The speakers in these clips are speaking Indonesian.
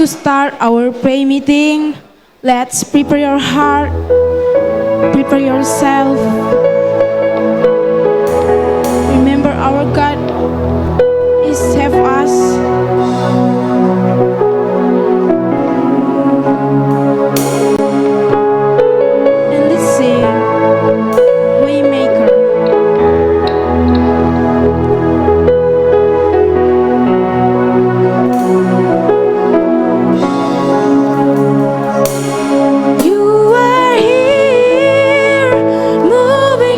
to start our prayer meeting. Let's prepare your heart, prepare yourself. Remember our God is save us. And let's sing Waymaker. You are here, moving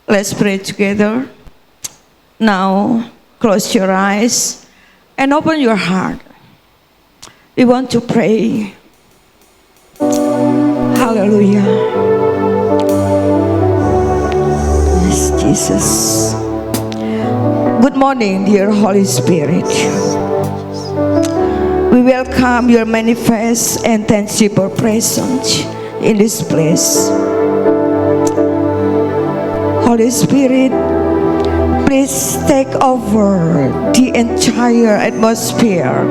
Let's pray together. Now, close your eyes and open your heart. We want to pray. Hallelujah. Yes, Jesus. Good morning, dear Holy Spirit. We welcome your manifest and tangible presence in this place. Holy Spirit, please take over the entire atmosphere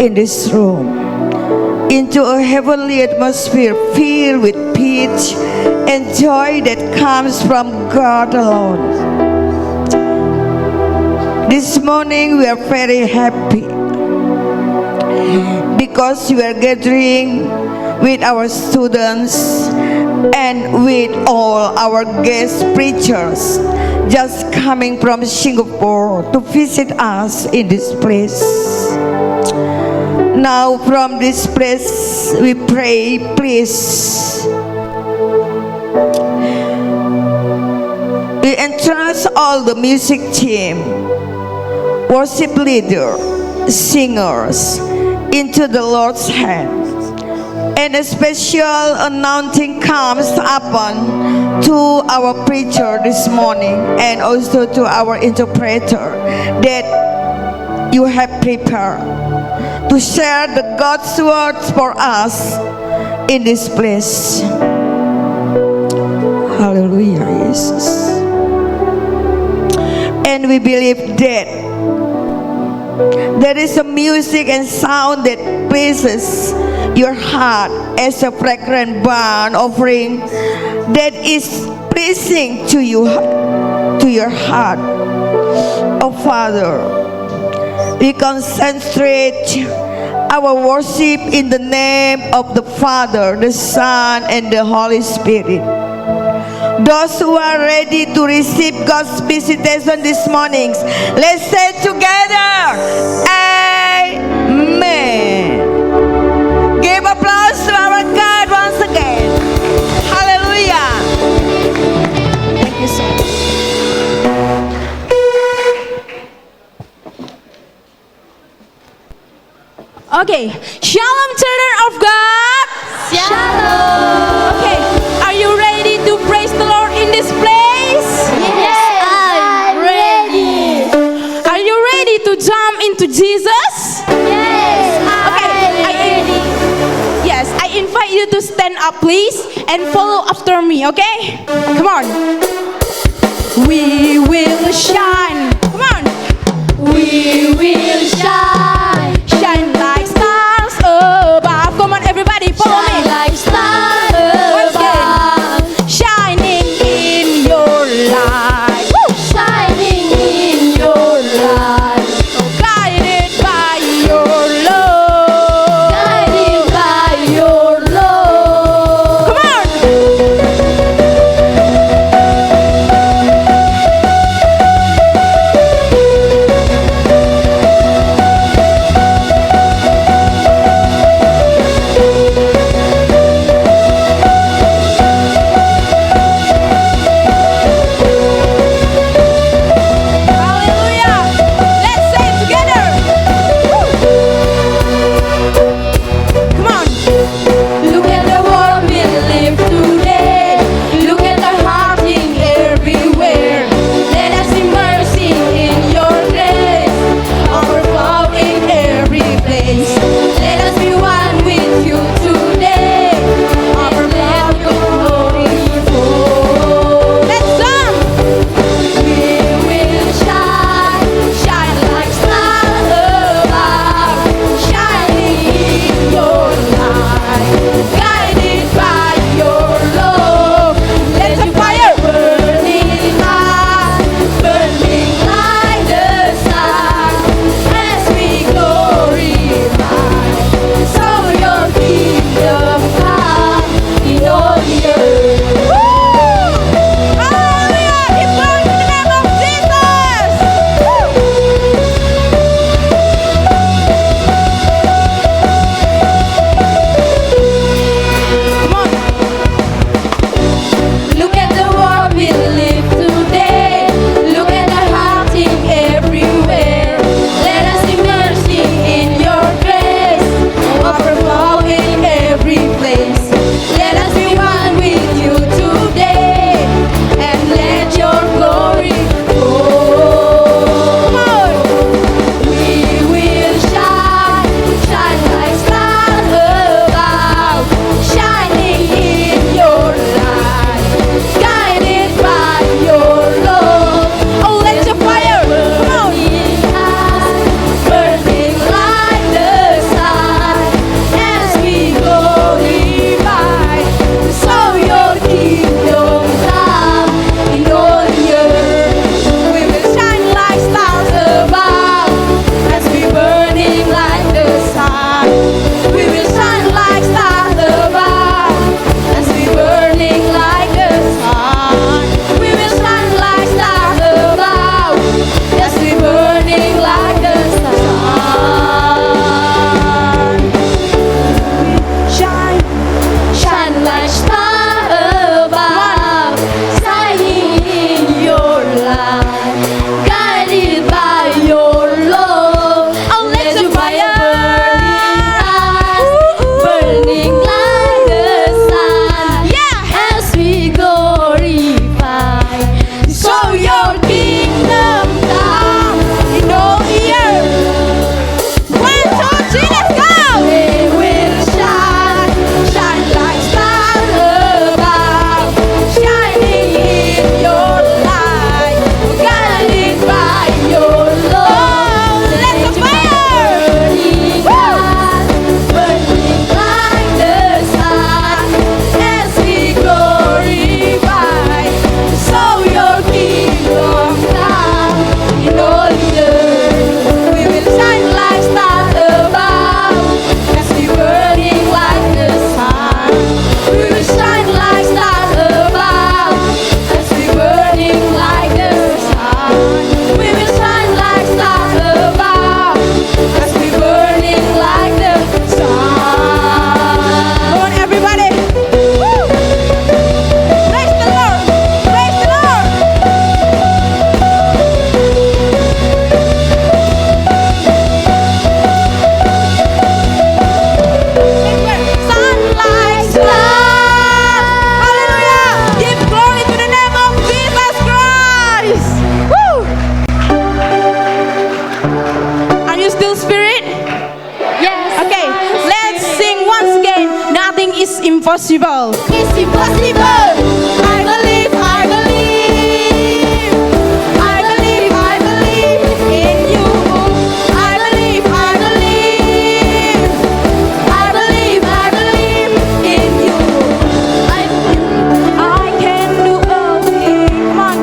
in this room into a heavenly atmosphere filled with peace and joy that comes from God alone. This morning we are very happy because we are gathering with our students and with all our guest preachers just coming from Singapore to visit us in this place. Now from this place we pray, please, we entrust all the music team, worship leader, singers into the Lord's hands. And a special anointing comes upon to our preacher this morning and also to our interpreter that you have prepared to share the God's words for us in this place. Hallelujah, Jesus. And we believe that there is a music and sound that pleases your heart as a fragrant burnt offering that is pleasing to you, to your heart. Oh Father, we concentrate our worship in the name of the Father, the Son, and the Holy Spirit. Those who are ready to receive God's visitation this morning, let's say together, Amen. Give applause to our God once again. Hallelujah. Thank you so much. Okay, Shalom, children of God. Shalom. Okay, are you ready to praise the Lord in this place? Yes, I'm ready. Are you ready to jump into Jesus? Yes, Okay, I'm ready. Yes, I invite you to stand up, please, and follow after me, okay? Come on. We will shine. Come on. We will shine. Shine like stars above. Come on, everybody, follow Shine me. like stars Once again. above. Shining in your light. Woo! Shining in your light. Guided by your love. Guided by your love. Come on. is impossible. It's impossible. I believe, I believe. I believe, I believe in you. I believe, I believe. I believe, I believe in you. I can do all things. Come on.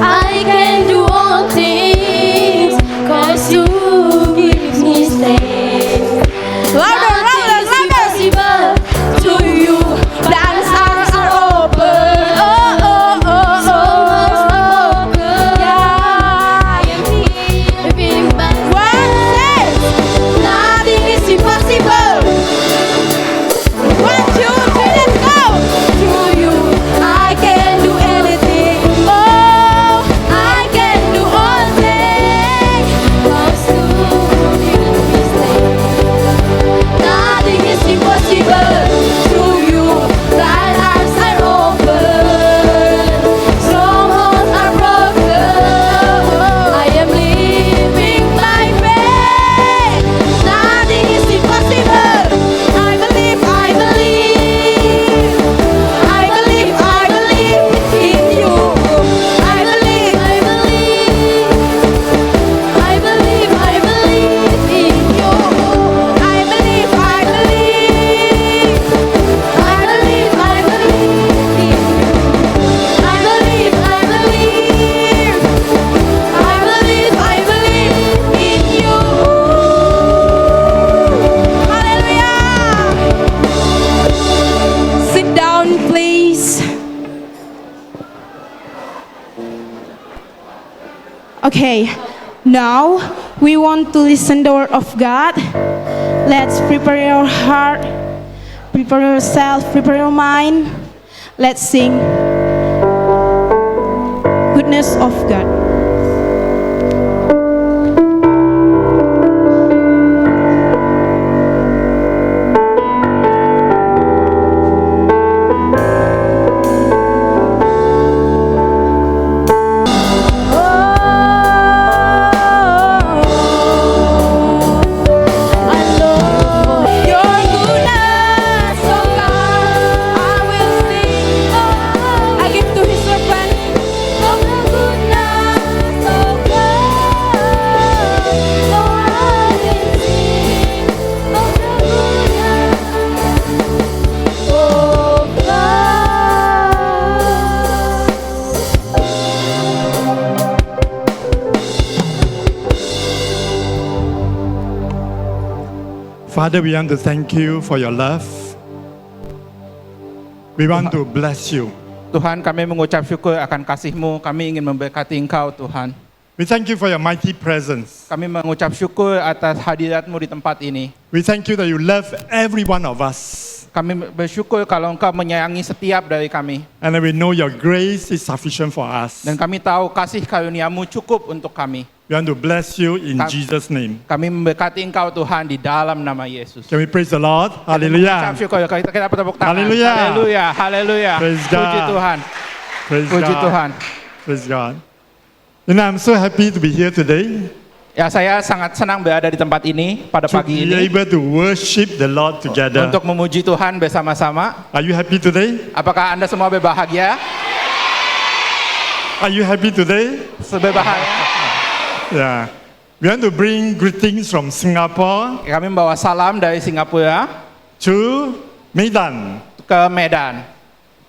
I can do all things 'cause you give me strength. Louder, louder, Nothing is louder. impossible to you. Dance arms are open. Oh, oh, oh, So oh. much open. Yeah. I am living by One, faith. Nothing is impossible one, two, three, let's go. to you. I can do anything. Oh, I can do all things 'cause you give me strength. Nothing is impossible to you. Right arms are open. Strongholds are broken. I am living by faith. Nothing is impossible. I believe, I believe. I believe, I believe in you. I believe, I believe. I believe, I believe in you. I believe, I believe. I believe, I believe in you. I believe, I believe. I believe, I believe in you. Hallelujah. Sit down, please. Okay, now we want to listen the word of God. Let's prepare your heart, prepare yourself, prepare your mind. Let's sing goodness of God. Your goodness, oh God, I will sing. I give to His servant. Of the goodness of God, oh I will sing. Of the goodness of God. Father, we want to thank you for your love. We want to bless you. Tuhan, kami mengucap syukur akan kasih-Mu. Kami ingin memberkati Engkau, Tuhan. We thank you for your mighty presence. Kami mengucap syukur atas hadirat-Mu di tempat ini. We thank you that you love every one of us. Kami bersyukur kalau Engkau menyayangi setiap dari kami. And that we know your grace is sufficient for us. Dan kami tahu kasih karunia-Mu cukup untuk kami. We want to bless you in Kam- Jesus' name. Kami memberkati Engkau, Tuhan, di dalam nama Yesus. Can we praise the Lord? Mengucap Hallelujah. syukur, kita bertepuk tangan. Haleluya. Haleluya, haleluya. Praise Puji God. Tuhan, Praise puji God. Tuhan. Praise God. You know, I'm so happy to be here today. Ya, saya sangat senang berada di tempat ini pada To pagi be ini able to worship the Lord together. untuk memuji Tuhan bersama-sama. Are you happy today? Apakah Anda semua berbahagia? Are you happy today? Berbahagia. Yeah. We want to bring greetings from Singapore Kami membawa salam dari Singapura to Medan. ke Medan.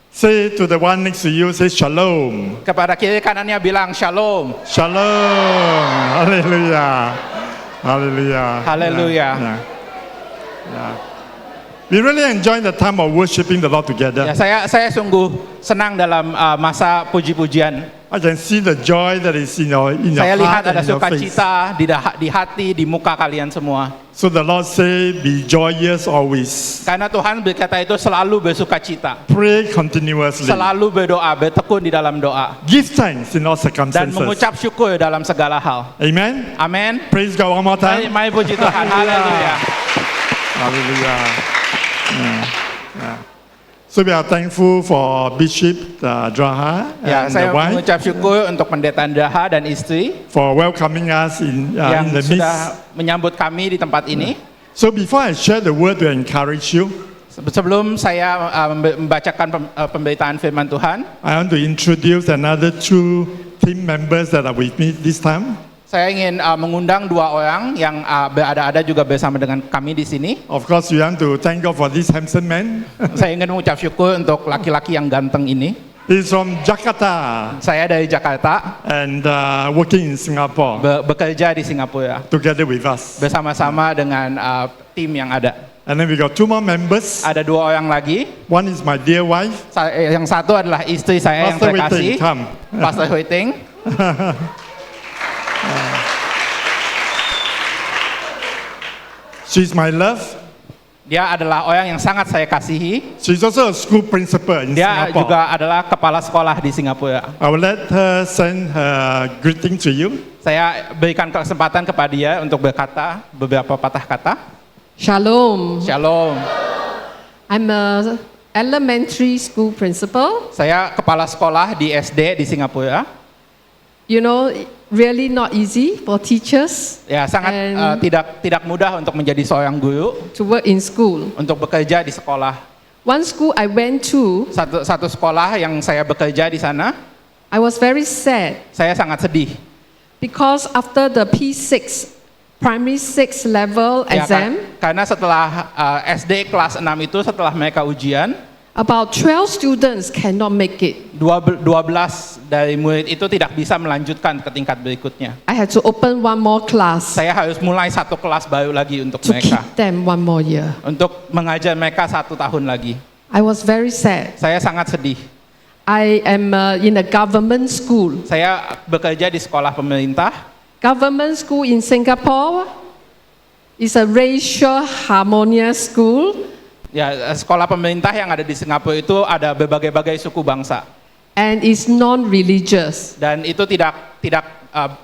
Say to the one next to you, say shalom. Kepada kiri kanannya bilang shalom. Shalom. Hallelujah. Hallelujah. Hallelujah. Yeah. Yeah. We really enjoy the time of worshiping the Lord together. Ya, saya sungguh senang dalam masa puji-pujian. I can see the joy that is in your Saya lihat heart ada and in your face. sukacita di hati, di muka kalian semua. So the Lord say, be joyous always. Karena Tuhan berkata itu selalu bersukacita. Pray continuously. Selalu berdoa, bertekun di dalam doa. Give thanks in all Dan circumstances. mengucap syukur dalam segala hal. Amen. Amin. Praise God one more Mari, time. mari puji Tuhan. Haleluya. Hallelujah. Yeah. Yeah. So we are thankful for Bishop Draha Ya, and saya the wife mengucap syukur untuk pendeta Daha dan istri for welcoming us yang in the sudah midst. menyambut kami di tempat ini. So before I share the word to encourage you, Sebelum saya membacakan pemberitaan firman Tuhan, I want to introduce another two team members that are with me this time. saya ingin mengundang dua orang yang berada juga bersama dengan kami di sini. Of course, we want to thank God for this handsome man. Saya ingin mengucap syukur untuk laki-laki yang ganteng ini. He's from Jakarta Saya dari Jakarta, and working in Singapore bekerja di Singapura together with us. bersama-sama dengan tim yang ada. And then we got two more members. Ada dua orang lagi. One is my dear wife, Yang satu adalah istri saya yang Pastor terkasih, Wei Ting, come. Pastor Wei Ting. She's my love. Dia adalah orang yang sangat saya kasihi. She's also a school principal in Dia Singapore. juga adalah kepala sekolah di Singapura. I will let her send her greeting to you. Saya berikan kesempatan kepada dia untuk berkata beberapa patah kata. Shalom. Shalom. I'm a elementary school principal. Saya kepala sekolah di SD di Singapura. You know, really not easy for teachers Ya, sangat And- tidak mudah untuk menjadi seorang guru, to work in school. untuk bekerja di sekolah. One school I went to, Satu sekolah yang saya bekerja di sana, I was very sad saya sangat sedih. because after the P6, primary 6 level Ya, exam, karena setelah SD kelas 6 itu setelah mereka ujian, about 12 students cannot make it. 12 dari murid itu tidak bisa melanjutkan ke tingkat berikutnya. I had to open one more class Saya harus mulai satu kelas baru lagi untuk to mereka, keep them one more year. untuk mengajar mereka 1 tahun lagi. I was very sad. Saya sangat sedih. I am in a government school. Saya bekerja di sekolah pemerintah. Government school in Singapore is a racial harmonious school, Ya, sekolah pemerintah yang ada di Singapura itu ada berbagai-bagai suku bangsa and is non-religious. dan itu tidak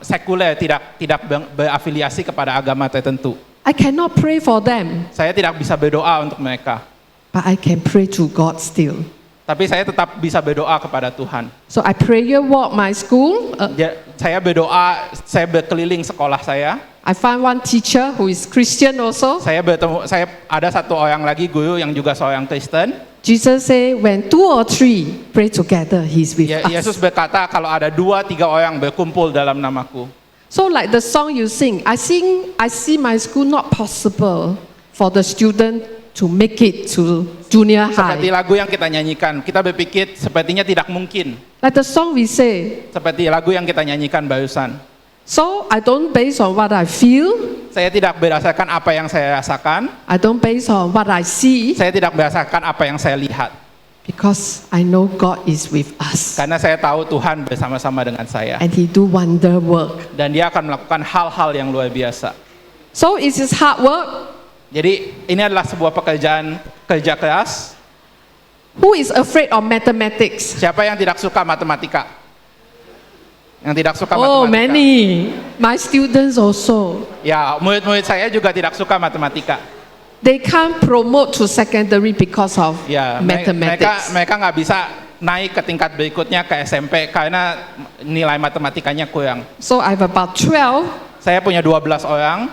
sekuler, tidak berafiliasi kepada agama tertentu. I cannot pray for them, Saya tidak bisa berdoa untuk mereka, but I can pray to God still. tapi saya tetap bisa berdoa kepada Tuhan. So I prayer walk my school. Saya berdoa, saya berkeliling sekolah saya. I find one teacher who is Christian also. Saya ada satu orang lagi guru yang juga seorang Kristen. Jesus say, when 2 or 3 pray together, He's with Yesus us. berkata kalau ada 2-3 orang berkumpul dalam namaku. So like the song you sing, I see my school not possible for the student to make it to junior Seperti high. lagu yang kita nyanyikan, kita berpikir sepertinya tidak mungkin. Like the song we say. Seperti lagu yang kita nyanyikan barusan. So I don't base on what I feel. Saya tidak berdasarkan apa yang saya rasakan. I don't base on what I see, Saya tidak berdasarkan apa yang saya lihat. because I know God is with us Karena saya tahu Tuhan bersama-sama dengan saya. and He do wonder work. Dan dia akan melakukan hal-hal yang luar biasa. So it is hard work. Jadi ini adalah sebuah kerja keras. Who is afraid of mathematics? Siapa yang tidak suka matematika? Yang tidak suka Oh, matematika? many. My students also. Ya, murid-murid saya juga tidak suka matematika. They can't promote to secondary because of Ya, mathematics. mereka nggak bisa naik ke tingkat berikutnya ke SMP karena nilai matematikanya kurang. So I have about 12. Saya punya 12 orang.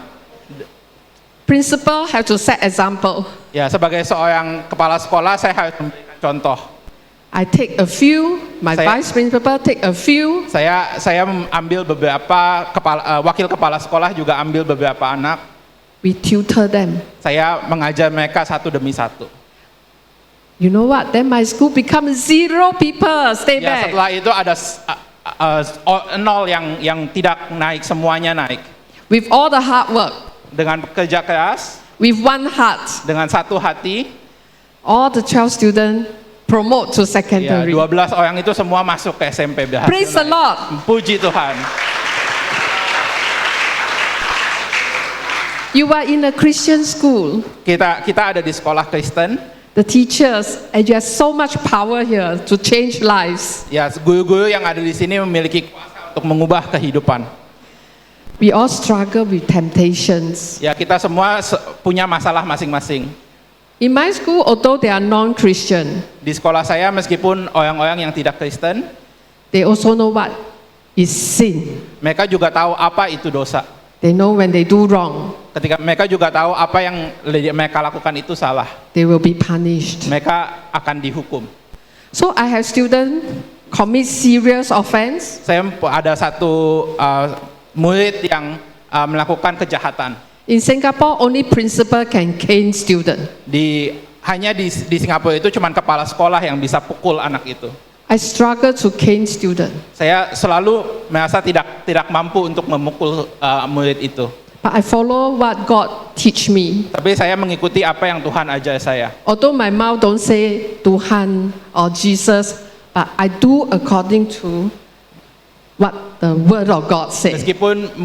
Principal have to set example. Ya, sebagai seorang kepala sekolah saya harus memberikan contoh. I take a few. My Saya- vice principal take a few. Saya ambil beberapa wakil kepala sekolah juga ambil beberapa anak. We tutor them. Saya mengajar mereka satu demi satu. You know what? Then my school becomes 0 people. Stay Ya, back. setelah itu ada 0 yang tidak naik, semuanya naik. With all the hard work, Dengan kerja keras, with one heart, dengan satu hati, all the 12 students promote to ya, secondary. 12 orang itu semua masuk ke SMP berhasil. Praise the naik. Lord. Puji Tuhan. You are in a Christian school. Kita ada di sekolah Kristen. The teachers, and you have so much power here to change lives. Ya, guru-guru yang ada di sini memiliki kuasa untuk mengubah kehidupan. We all struggle with temptations. Ya, kita semua punya masalah masing-masing. In my school, although they are non-Christian, Di sekolah saya meskipun orang-orang yang tidak Kristen, they also know what is sin. mereka juga tahu apa itu dosa. They know when they do wrong, Ketika mereka juga tahu apa yang mereka lakukan itu salah, they will be punished. mereka akan dihukum. So I have students commit serious offense. Saya ada satu murid yang melakukan kejahatan. In Singapore, only principal can cane student. Hanya di Singapura itu cuma kepala sekolah yang bisa pukul anak itu. I struggle to cane student, Saya selalu merasa tidak mampu untuk memukul murid itu. but I follow what God teach me. Tapi saya mengikuti apa yang Tuhan ajar saya. Although my mouth don't say Tuhan or Jesus, but I do according to what the Word of God says. Meskipun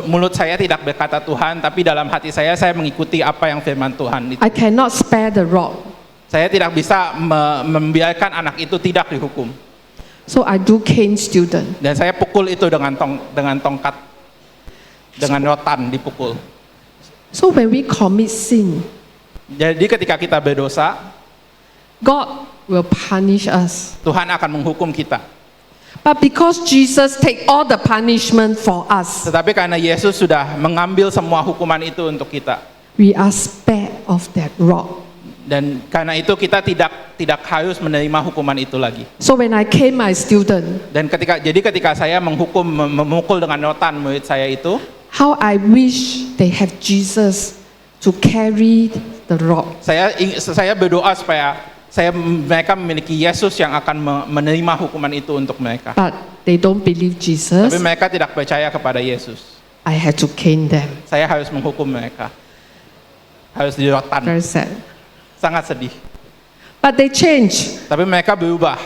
mulut saya tidak berkata Tuhan, tapi dalam hati saya mengikuti apa yang firman Tuhan itu. I cannot spare the rod, Saya tidak bisa membiarkan anak itu tidak dihukum. so I do cane student. Dan saya pukul itu dengan tongkat, dengan rotan dipukul. So when we commit sin, Jadi ketika kita berdosa, God will punish us. Tuhan akan menghukum kita. But because Jesus take all the punishment for us, Tetapi karena Yesus sudah mengambil semua hukuman itu untuk kita, we are spared of that rod. dan karena itu kita tidak harus menerima hukuman itu lagi. So when I cane my student, Dan ketika saya memukul dengan rotan murid saya itu, how I wish they have Jesus to carry the rod. saya berdoa supaya mereka memiliki Yesus yang akan menerima hukuman itu untuk mereka. But they don't believe Jesus. Tapi mereka tidak percaya kepada Yesus. I had to cane them. Saya harus menghukum mereka. Harus dirotan. Very sad. Sangat sedih. But they change. Tapi mereka berubah.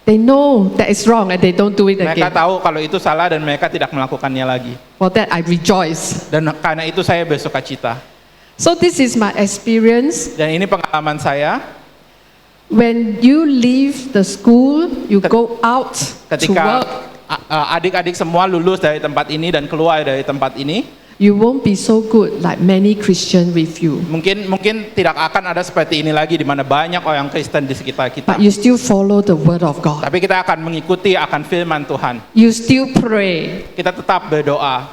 They know that is wrong and they don't do it Mereka again. tahu kalau itu salah dan mereka tidak melakukannya lagi. For that I rejoice. Dan karena itu saya bersuka cita. So this is my experience. Dan ini pengalaman saya When you leave the school, you go out to ketika work, adik-adik semua lulus dari tempat ini dan keluar dari tempat ini. you won't be so good like many Christians with you. Mungkin tidak akan ada seperti ini lagi di mana banyak orang Kristen di sekitar kita. But you still follow the word of God. Tapi kita akan mengikuti akan firman Tuhan. You still pray Kita tetap berdoa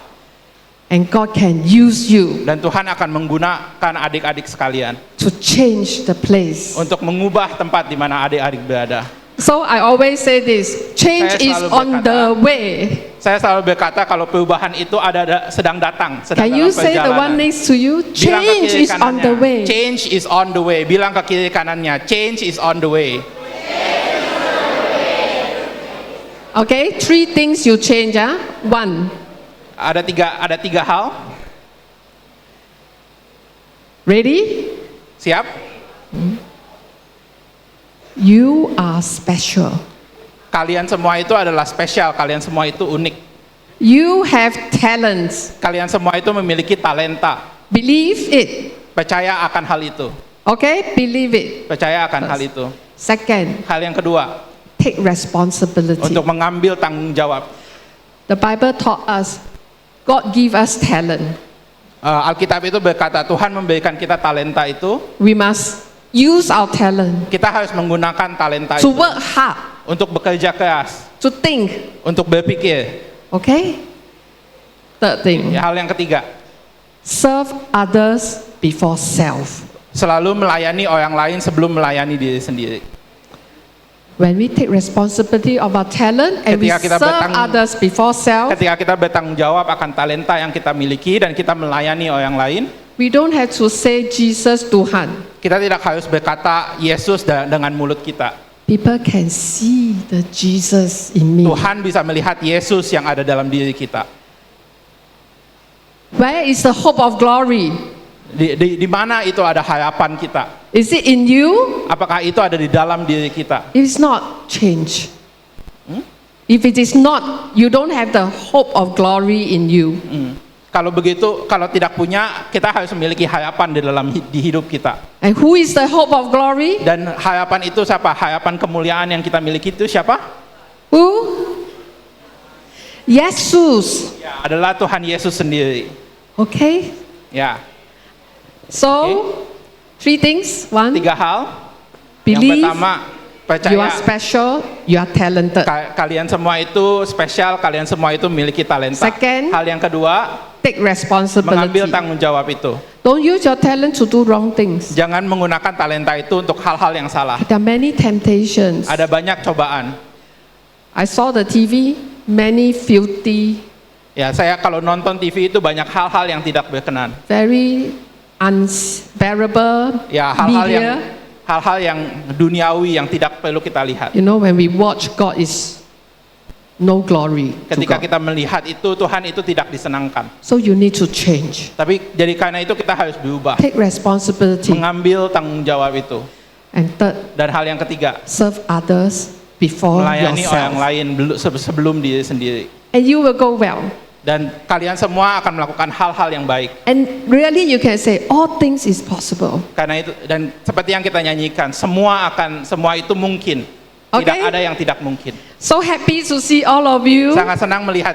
and God can use you dan Tuhan akan menggunakan adik-adik sekalian to change the place. untuk mengubah tempat di mana adik-adik berada. So I always say this, change Saya is selalu on berkata, the way. Saya selalu berkata kalau perubahan itu sedang datang, sedang Can dalam you say the one perjalanan. next to you? Bilang ke Change kiri is on the kanannya, way. Change is on the way. Bilang ke kiri kanannya, change is on the way. Okay, 3 things you change. 1, Ada tiga hal. ready? Siap? You are special. Kalian semua itu adalah spesial. Kalian semua itu unik. You have talents. Kalian semua itu memiliki talenta. Believe it. Percaya akan hal itu. Okay, believe it. Percaya akan hal itu. Second, Hal yang kedua, take responsibility. untuk mengambil tanggung jawab. The Bible taught us, God give us talent. Alkitab itu berkata Tuhan memberikan kita talenta itu. We must use our talent Kita harus menggunakan talenta to itu work hard, untuk bekerja keras, to think. untuk berpikir. Okay? Third thing, Hal yang ketiga, serve others before self. selalu melayani orang lain sebelum melayani diri sendiri. When we take responsibility of our talent and we Ketika kita serve others before self, Ketika kita bertanggung jawab akan talenta yang kita miliki dan kita melayani orang lain, we don't have to say Jesus Tuhan. kita tidak harus berkata Yesus dengan mulut kita. People can see the Jesus in me. Tuhan bisa melihat Yesus yang ada dalam diri kita. Where is the hope of glory? Di mana itu ada harapan kita? Is it in you? Apakah itu ada di dalam diri kita? If it's not, change. If it is not, you don't have the hope of glory in you. Kalau begitu, kalau tidak punya, kita harus memiliki harapan di hidup kita. And who is the hope of glory? Dan harapan itu siapa? Harapan kemuliaan yang kita miliki itu siapa? Who? Yesus. Ya, adalah Tuhan Yesus sendiri. Okay? Ya, So, 3 things. 1, 3 hal. Yang believe pertama, you percaya are special, you are talented. kalian semua itu spesial, kalian semua itu memiliki talenta. Second, Hal yang kedua, take mengambil responsibility. tanggung jawab itu. Don't use your talent to do wrong things. Jangan menggunakan talenta itu untuk hal-hal yang salah. There are many temptations. Ada banyak cobaan. I saw the TV, many filthy, Ya, saya kalau nonton TV itu banyak hal-hal yang tidak berkenan. very unbearable Ya, media. hal-hal yang duniawi yang tidak perlu kita lihat. You know, when we watch, God is no glory to Ketika God. kita melihat itu, Tuhan itu tidak disenangkan. So you need to change. Tapi jadi karena itu kita harus berubah, Take responsibility. mengambil tanggung jawab itu. And third, Dan hal yang ketiga, serve others before melayani orang yourself. lain sebelum diri sendiri. And you will go well. Dan kalian semua akan melakukan hal-hal yang baik. And really you can say all things is possible. Karena itu, dan seperti yang kita nyanyikan, semua itu mungkin. Tidak Okay. ada yang tidak mungkin. So happy to see all of you. Sangat senang melihat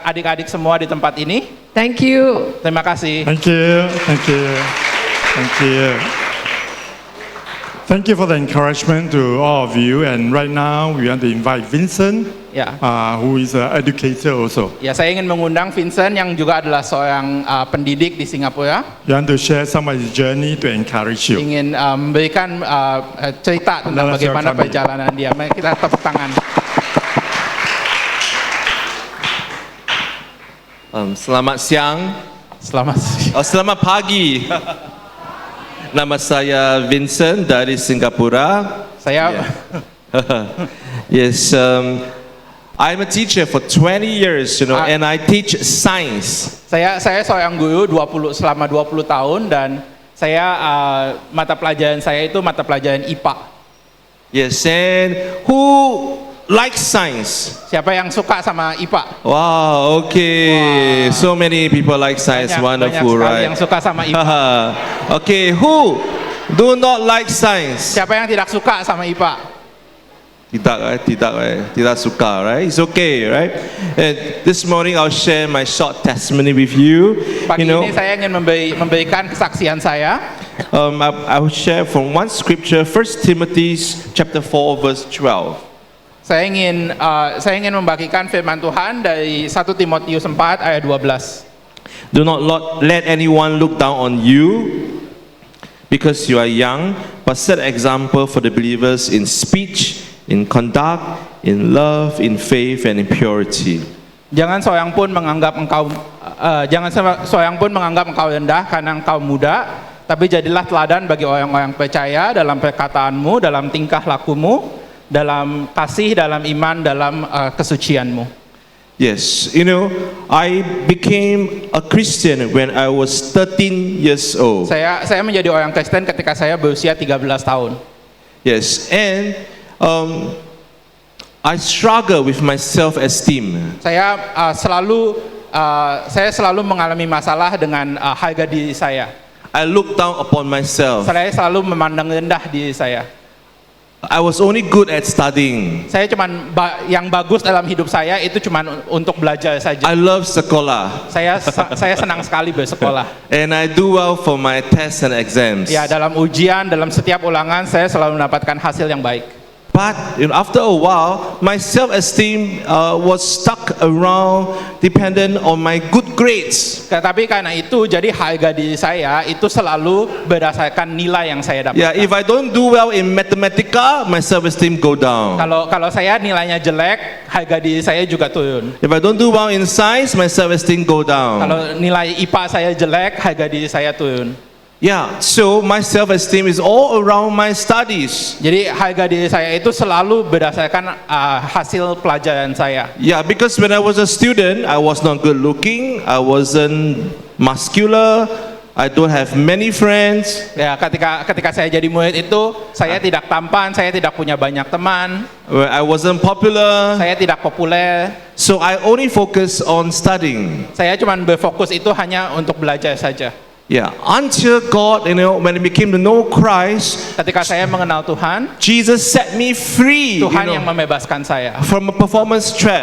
adik-adik semua di tempat ini. Thank you. Terima kasih. Thank you. Thank you. Thank you. Thank you for the encouragement to all of you. And right now, we want to invite Vincent, Ya. who is an educator also. Ya, saya ingin mengundang Vincent yang juga adalah seorang pendidik di Singapura. He want to share some of his journey to encourage you. Ingin memberikan cerita tentang Adalah bagaimana silakan. perjalanan dia. Mari kita tepuk tangan. Selamat siang, selamat pagi. Nama saya Vincent dari Singapura. Saya Yes, I'm a teacher for 20 years, you know, and I teach science. saya seorang guru selama 20 tahun dan saya mata pelajaran saya itu mata pelajaran IPA. Yes, and who likes science? Siapa yang suka sama IPA? Wow, okay. So many people like science. Banyak Wonderful, sekali right? yang suka sama IPA. Okay, who do not like science? Siapa yang tidak suka sama IPA? Tidak suka, right? It's okay, right? And this morning I'll share my short testimony with you. Pagi You know, ini saya ingin memberikan kesaksian saya. I will share from one scripture, 1 Timothy chapter 4 verse 12. Saya ingin membagikan firman Tuhan dari 1 Timotius 4 ayat 12. Do not let anyone look down on you because you are young, but set example for the believers in speech, in conduct, in love, in faith, and in purity. Jangan seorang pun menganggap engkau rendah karena engkau muda, tapi jadilah teladan bagi orang-orang percaya dalam perkataanmu, dalam tingkah lakumu, dalam kasih, dalam iman, dalam kesucianmu. Yes, you know, I became a Christian when I was 13 years old. Saya menjadi orang Kristen ketika saya berusia 13 tahun. Yes, and I struggle with my self-esteem. Saya selalu mengalami masalah dengan harga diri saya. I look down upon myself. Saya selalu memandang rendah diri saya. I was only good at studying. Saya yang bagus dalam hidup saya itu cuman untuk belajar saja. I love sekolah. Saya senang sekali bersekolah. And I do well for my tests and exams. Ya, dalam ujian, dalam setiap ulangan saya selalu mendapatkan hasil yang baik. But you know, after a while, my self-esteem was stuck around dependent on my good grades. Tetapi karena itu, jadi harga diri saya itu selalu berdasarkan nilai yang saya dapatkan. Yeah, if I don't do well in Mathematica, my self-esteem go down. Kalau saya nilainya jelek, harga diri saya juga turun. If I don't do well in science, my self-esteem go down. Kalau nilai IPA saya jelek, harga diri saya turun. Yeah, so my self-esteem is all around my studies. Jadi harga diri saya itu selalu berdasarkan hasil pelajaran saya. Yeah, because when I was a student, I was not good looking, I wasn't muscular, I don't have many friends. Ya, ketika saya jadi murid itu, saya tidak tampan, saya tidak punya banyak teman, I wasn't popular, saya tidak populer. so I only focus on studying. Saya cuma berfokus itu hanya untuk belajar saja. Yeah, until God, you know, when I became to know Christ, Ketika saya mengenal Tuhan, Jesus set me free, you Tuhan yang know, membebaskan saya from a performance trap,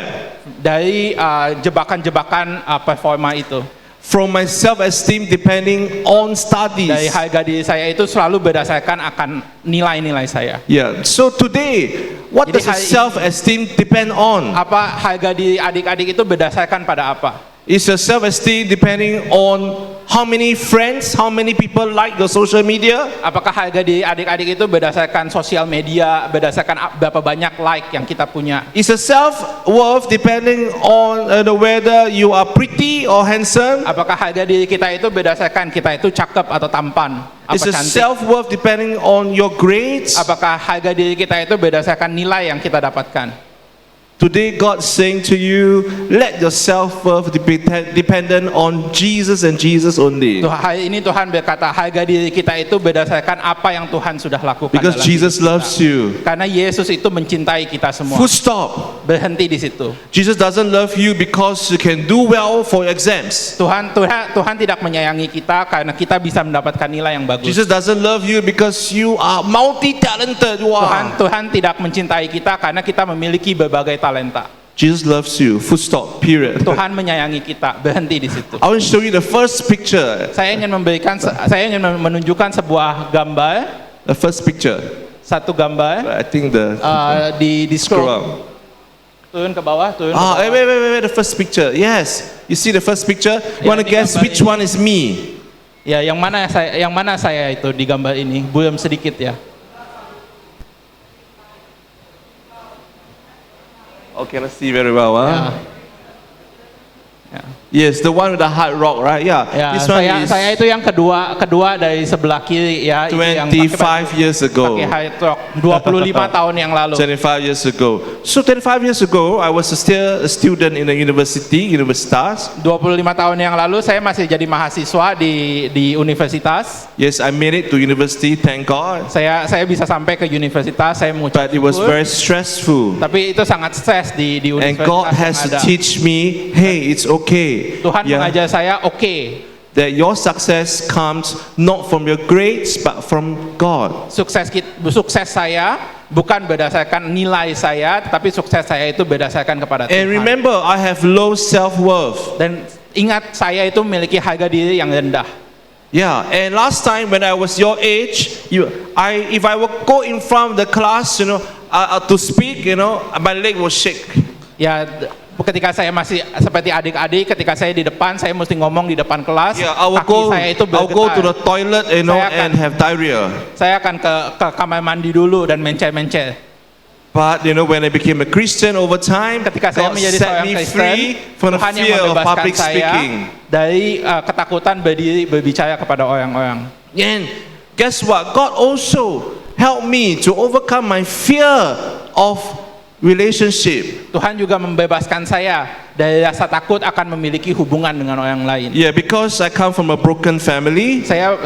dari jebakan-jebakan performa itu. from my self-esteem depending on studies. Dari harga diri saya itu selalu berdasarkan akan nilai-nilai saya. Yeah, so today, what Jadi does the hari ini- self-esteem depend on? Apa harga diri adik-adik itu berdasarkan pada apa? Is your self-esteem depending on how many friends, how many people like your social media? Apakah harga diri adik-adik itu berdasarkan sosial media, berdasarkan berapa banyak like yang kita punya? Is your self-worth depending on whether you are pretty or handsome? Apakah harga diri kita itu berdasarkan kita itu cakep atau tampan? Apa Is your cantik? self-worth depending on your grades? Apakah harga diri kita itu berdasarkan nilai yang kita dapatkan? Today God's saying to you, let your self-worth be dependent on Jesus and Jesus only. Hari ini Tuhan berkata harga diri kita itu berdasarkan apa yang Tuhan sudah lakukan. Because dalam Jesus hidup kita. loves you. Karena Yesus itu mencintai kita semua. Full stop. Berhenti di situ. Jesus doesn't love you because you can do well for your exams. Tuhan tidak menyayangi kita karena kita bisa mendapatkan nilai yang bagus. Jesus doesn't love you because you are multi-talented. Tuhan tidak mencintai kita karena kita memiliki berbagai talenta. Jesus loves you. Full stop. Period. Tuhan menyayangi kita. Berhenti di situ. I want to show you the first picture. Saya ingin menunjukkan sebuah gambar. The first picture. Satu gambar. I think the di scroll scroll. up. Turun ke bawah. Wait. The first picture. Yes. You see the first picture? You want to ini guess gambar which ini. one is me? Ya, yang mana saya itu di gambar ini? Belum sedikit ya. Okay, let's see very well. Ya. Yes, the one with the hard rock, right? Yeah. Ya, This one is saya itu yang kedua dari sebelah kiri ya. Itu yang 25 years ago. pakai hard rock. 25 tahun yang lalu. 25 years ago. So 25 years ago, I was still a student in a universitas. 25 tahun yang lalu saya masih jadi mahasiswa di universitas. Yes, I made it to university, thank God. Saya bisa sampai ke universitas, saya mengucap But it was syukur. very stressful. Tapi itu sangat stres di And universitas God yang has to ada. teach me, hey, it's okay. Tuhan Yeah, mengajar saya, oke, that your success comes not from your grades, but from God. sukses saya bukan berdasarkan nilai saya, tetapi sukses saya itu berdasarkan kepada And Tuhan. remember, I have low self-worth. Dan ingat, saya itu memiliki harga diri yang rendah. Yeah, and last time when I was your age, if I would go in front of the class, to speak, my leg will shake. Ya, ketika saya masih seperti adik-adik, ketika saya di depan, saya mesti ngomong di depan kelas. Yeah, I will kaki saya itu I'll go to the bergetar. toilet, Saya akan- and have diarrhea. Saya akan ke kamar mandi dulu dan mencer-mencer. But when I became a Christian over time, Ketika saya God menjadi set seorang me Kristen, free from the Tuhan yang fear of membebaskan public saya speaking. dari ketakutan berbicara kepada orang-orang. And guess what? God also helped me to overcome my fear of relationship. Tuhan juga membebaskan saya dari rasa takut akan memiliki hubungan dengan orang lain. Yeah, because I come from a broken family. Saya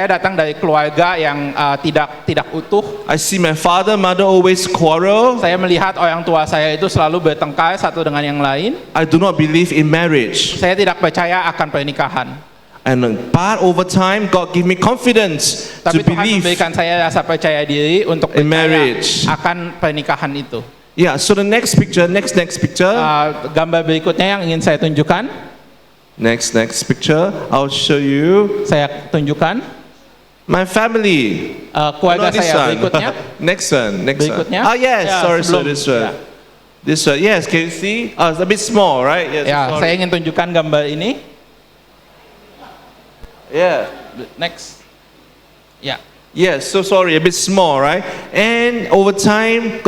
datang dari keluarga yang tidak utuh. I see my father, mother always quarrel. Saya melihat orang tua saya itu selalu bertengkar satu dengan yang lain. I do not believe in marriage. Saya tidak percaya akan pernikahan. But over time, God give me confidence to Tapi Tuhan believe. memberikan saya rasa percaya diri untuk In percaya marriage. akan pernikahan itu. Yeah, so the next picture, next picture. Gambar berikutnya yang ingin saya tunjukkan, Next picture. I'll show you saya tunjukkan my family. keluarga No, this saya one. berikutnya. next one. Berikutnya. Ah, yes. Ya, sorry, sebelum- this one. ya. This one. Yes, can you see? It's a bit small, right? Yes. Ya, sorry. saya ingin tunjukkan gambar ini. Yeah. Next. Ya. Yes, so sorry, a bit small, right? And over time,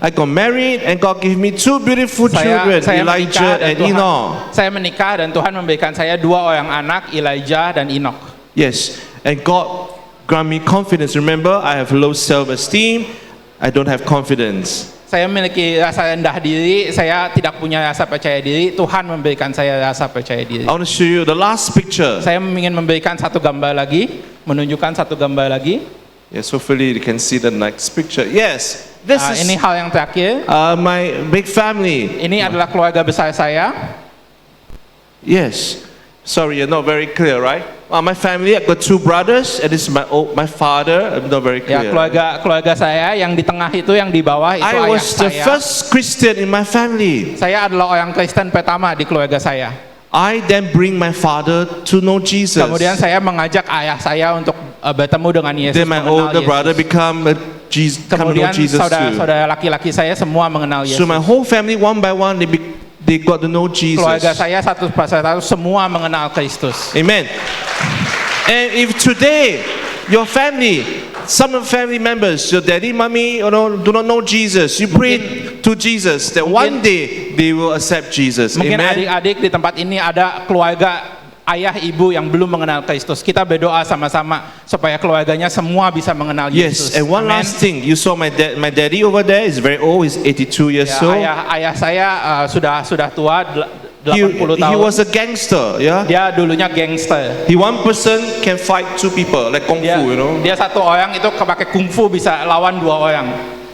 I got married, and God gave me two beautiful children, Saya Elijah and Enoch. Saya menikah dan Tuhan memberikan saya dua orang anak, Elijah dan Enoch. Yes, and God grant me confidence. Remember, I have low self-esteem. I don't have confidence. Saya memiliki rasa rendah diri, saya tidak punya rasa percaya diri. Tuhan memberikan saya rasa percaya diri. I want to show you the last picture. Saya ingin memberikan satu gambar lagi, menunjukkan satu gambar lagi. Yes, hopefully you can see the next picture. Yes, this Ini is hal yang terakhir. my big family. Ini adalah keluarga besar saya. Yes. Sorry, you're not very clear, right? My family, I've got two brothers, and this is my father. I'm not very Ya, clear. keluarga saya yang di tengah itu, yang di bawah itu I ayah was the saya. first Christian in my family. Saya adalah orang Kristen pertama di keluarga saya. I then bring my father to know Jesus. Kemudian saya mengajak ayah saya untuk bertemu dengan Yesus. Then my mengenal older Yesus. brother come to know Kemudian Jesus too. saudara-saudara laki-laki saya semua mengenal Yesus. So my whole family, one by one, they they got to know Keluarga Jesus. saya satu persatu semua mengenal Kristus. Amen. And if today your family, some of the family members, your daddy, mommy, do not know Jesus, you pray to Jesus that one day they will accept Jesus. Mungkin Amen. adik-adik di tempat ini ada keluarga ayah ibu yang belum mengenal Kristus. Kita berdoa sama-sama supaya keluarganya semua bisa mengenal Yesus. Yes, and one Amen. last thing, you saw my daddy over there is very old, he's 82 years Ya, old. ayah saya sudah tua, 80 He tahun. was a gangster, yeah. Dia dulunya gangster. He one person can fight two people like kung Dia, fu, dia satu orang itu pakai kungfu bisa lawan dua orang.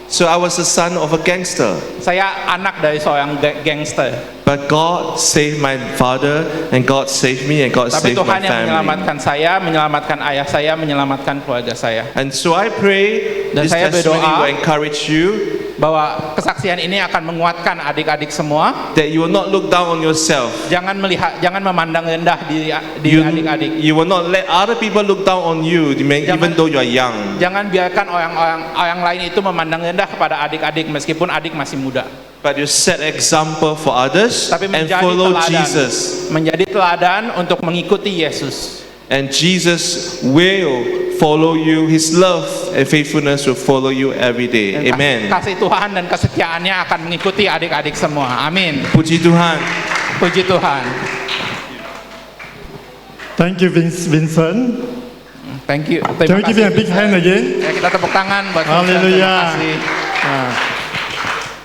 So I was the son of a gangster, Saya anak dari seorang gangster. but God saved my father, and God saved me, and God Tapi saved my Tuhan yang family. menyelamatkan saya, menyelamatkan ayah saya, menyelamatkan keluarga saya. And so I pray Dan this saya testimony berdoa will encourage you Bahwa kesaksian ini akan menguatkan adik-adik semua. that you will not look down on yourself. Jangan memandang rendah diri You, adik-adik. you will not let other people look down on you, even though you are young. Jangan biarkan orang lain itu memandang rendah kepada adik-adik meskipun adik masih muda. But you set example for others Tapi and menjadi follow teladan. Jesus. Menjadi teladan untuk mengikuti Yesus. And Jesus will follow you. His love and faithfulness will follow you every day. Dan Amen. Kasih Tuhan dan kesetiaannya akan mengikuti adik-adik semua. Amin. Puji Tuhan. Puji Tuhan. Thank you, Vincent. Thank you. Can Terima we give him a big kasih. hand again? Ya, kita tepuk tangan buat Vincent. Hallelujah. Terima kasih.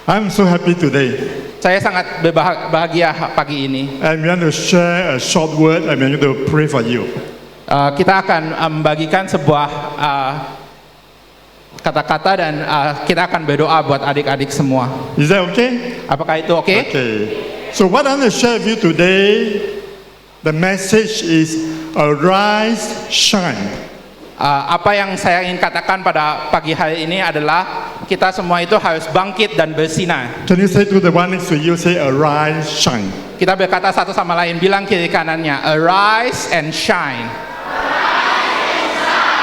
I'm so happy today. Saya sangat bahagia pagi ini. And we want to share a short word and we're going to pray for you. Kita akan membagikan sebuah kata-kata dan kita akan berdoa buat adik-adik semua. Is that okay? Apakah itu oke? Okay. So what I want to share with you today, the message is arise, shine. Apa yang saya ingin katakan pada pagi hari ini adalah kita semua itu harus bangkit dan bersinar. Can you say to the one next to you, say arise, shine. Kita berkata satu sama lain, bilang kiri kanannya, arise and shine.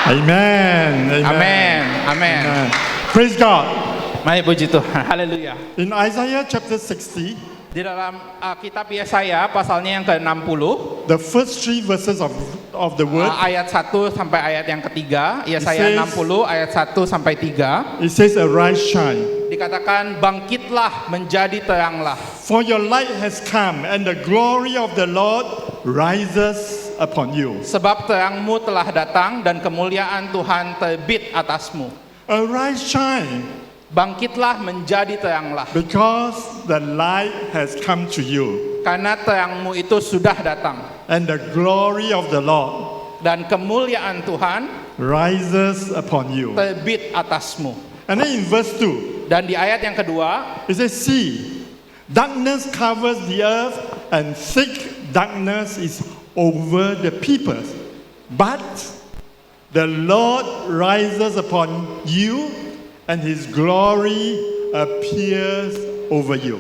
Amen. Amen. Amen. Amen. Amen. Praise God. Mari puji Tuhan. Haleluya. In Isaiah chapter 60, Di dalam kitab Yesaya pasalnya yang ke-60, the first three verses of the word, ayat 1 sampai ayat yang ketiga, Yesaya It says- 60 ayat 1 sampai 3, it says arise, shine. dikatakan bangkitlah menjadi teranglah. For your light has come and the glory of the Lord rises upon you. Sebab terangmu telah datang dan kemuliaan Tuhan terbit atasmu. Arise, shine, Bangkitlah menjadi teranglah. because the light has come to you. Karena terangmu itu sudah datang. And the glory of the Lord Dan kemuliaan Tuhan rises upon you. terbit atasmu. And then in verse 2, Dan di ayat yang kedua, it says, see, darkness covers the earth and thick darkness is over the peoples. But the Lord rises upon you and his glory appears over you.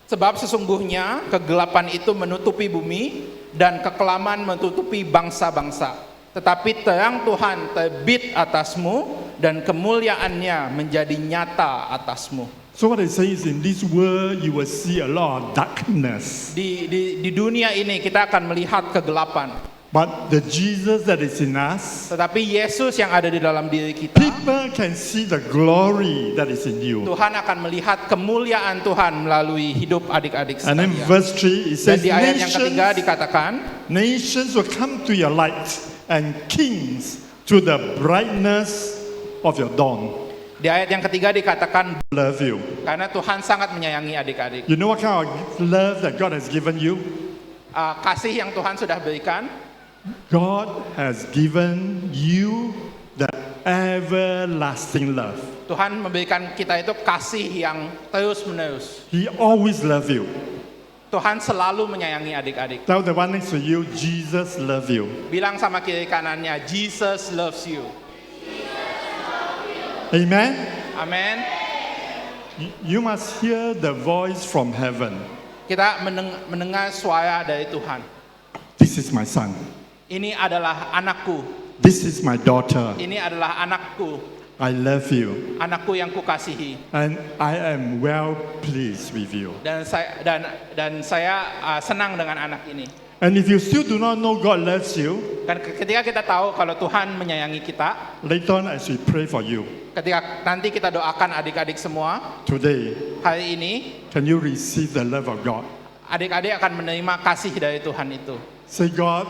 sebab sesungguhnya kegelapan itu menutupi bumi dan kekelaman menutupi bangsa-bangsa. Tetapi terang Tuhan terbit atasmu dan kemuliaannya menjadi nyata atasmu. So what it says, in this world you will see a lot of darkness. Di dunia ini kita akan melihat kegelapan. But the Jesus that is in us, Tetapi Yesus yang ada di dalam diri kita, people can see the glory that is in you. Tuhan akan melihat kemuliaan Tuhan melalui hidup adik-adik And then sekalian. verse 3, it Dan says, di ayat yang ketiga nations, dikatakan, nations will come to your light and kings to the brightness of your dawn. di ayat yang ketiga dikatakan, Love you. karena Tuhan sangat menyayangi adik-adik. You know what kind of love that God has given you? Kasih yang Tuhan sudah berikan, God has given you the everlasting love. Tuhan memberikan kita itu kasih yang terus-menerus. He always loves you. Tuhan selalu menyayangi adik-adik. Tell the one next to you, Jesus loves you. Bilang sama kiri kanannya, Jesus loves you. Amen? Amin. You must hear the voice from heaven. Kita mendengar suara dari Tuhan. This is my son. Ini adalah anakku. This is my daughter. Ini adalah anakku. I love you, anakku yang kukasihi. and I am well pleased with you. Dan saya senang dengan anak ini. And if you still do not know God loves you, Dan ketika kita tahu kalau Tuhan menyayangi kita, later on as we pray for you, ketika nanti kita doakan adik-adik semua, today, hari ini can you receive the love of God? adik-adik akan menerima kasih dari Tuhan itu. Say, God,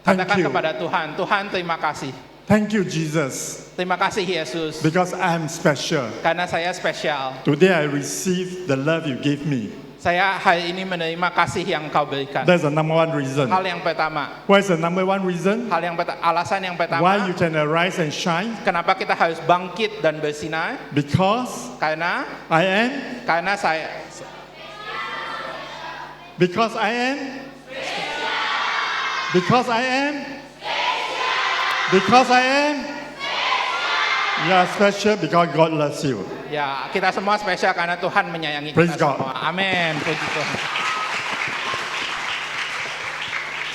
thank Katakan you. kepada Tuhan, Tuhan terima kasih. Thank you, Jesus, Terima kasih Yesus, because I am special. karena saya spesial. Today I receive the love you gave me. Saya hari ini menerima kasih yang kau berikan. That's the number one reason. Hal yang pertama, What is the number one reason? alasan yang Why pertama, you can arise and shine? kenapa kita harus bangkit dan bersinar? Because Karena saya Because I am? Because I am? Because I am? You are special because God loves you. ya kita semua spesial karena Tuhan menyayangi Praise kita God. semua. Amin. Puji Tuhan.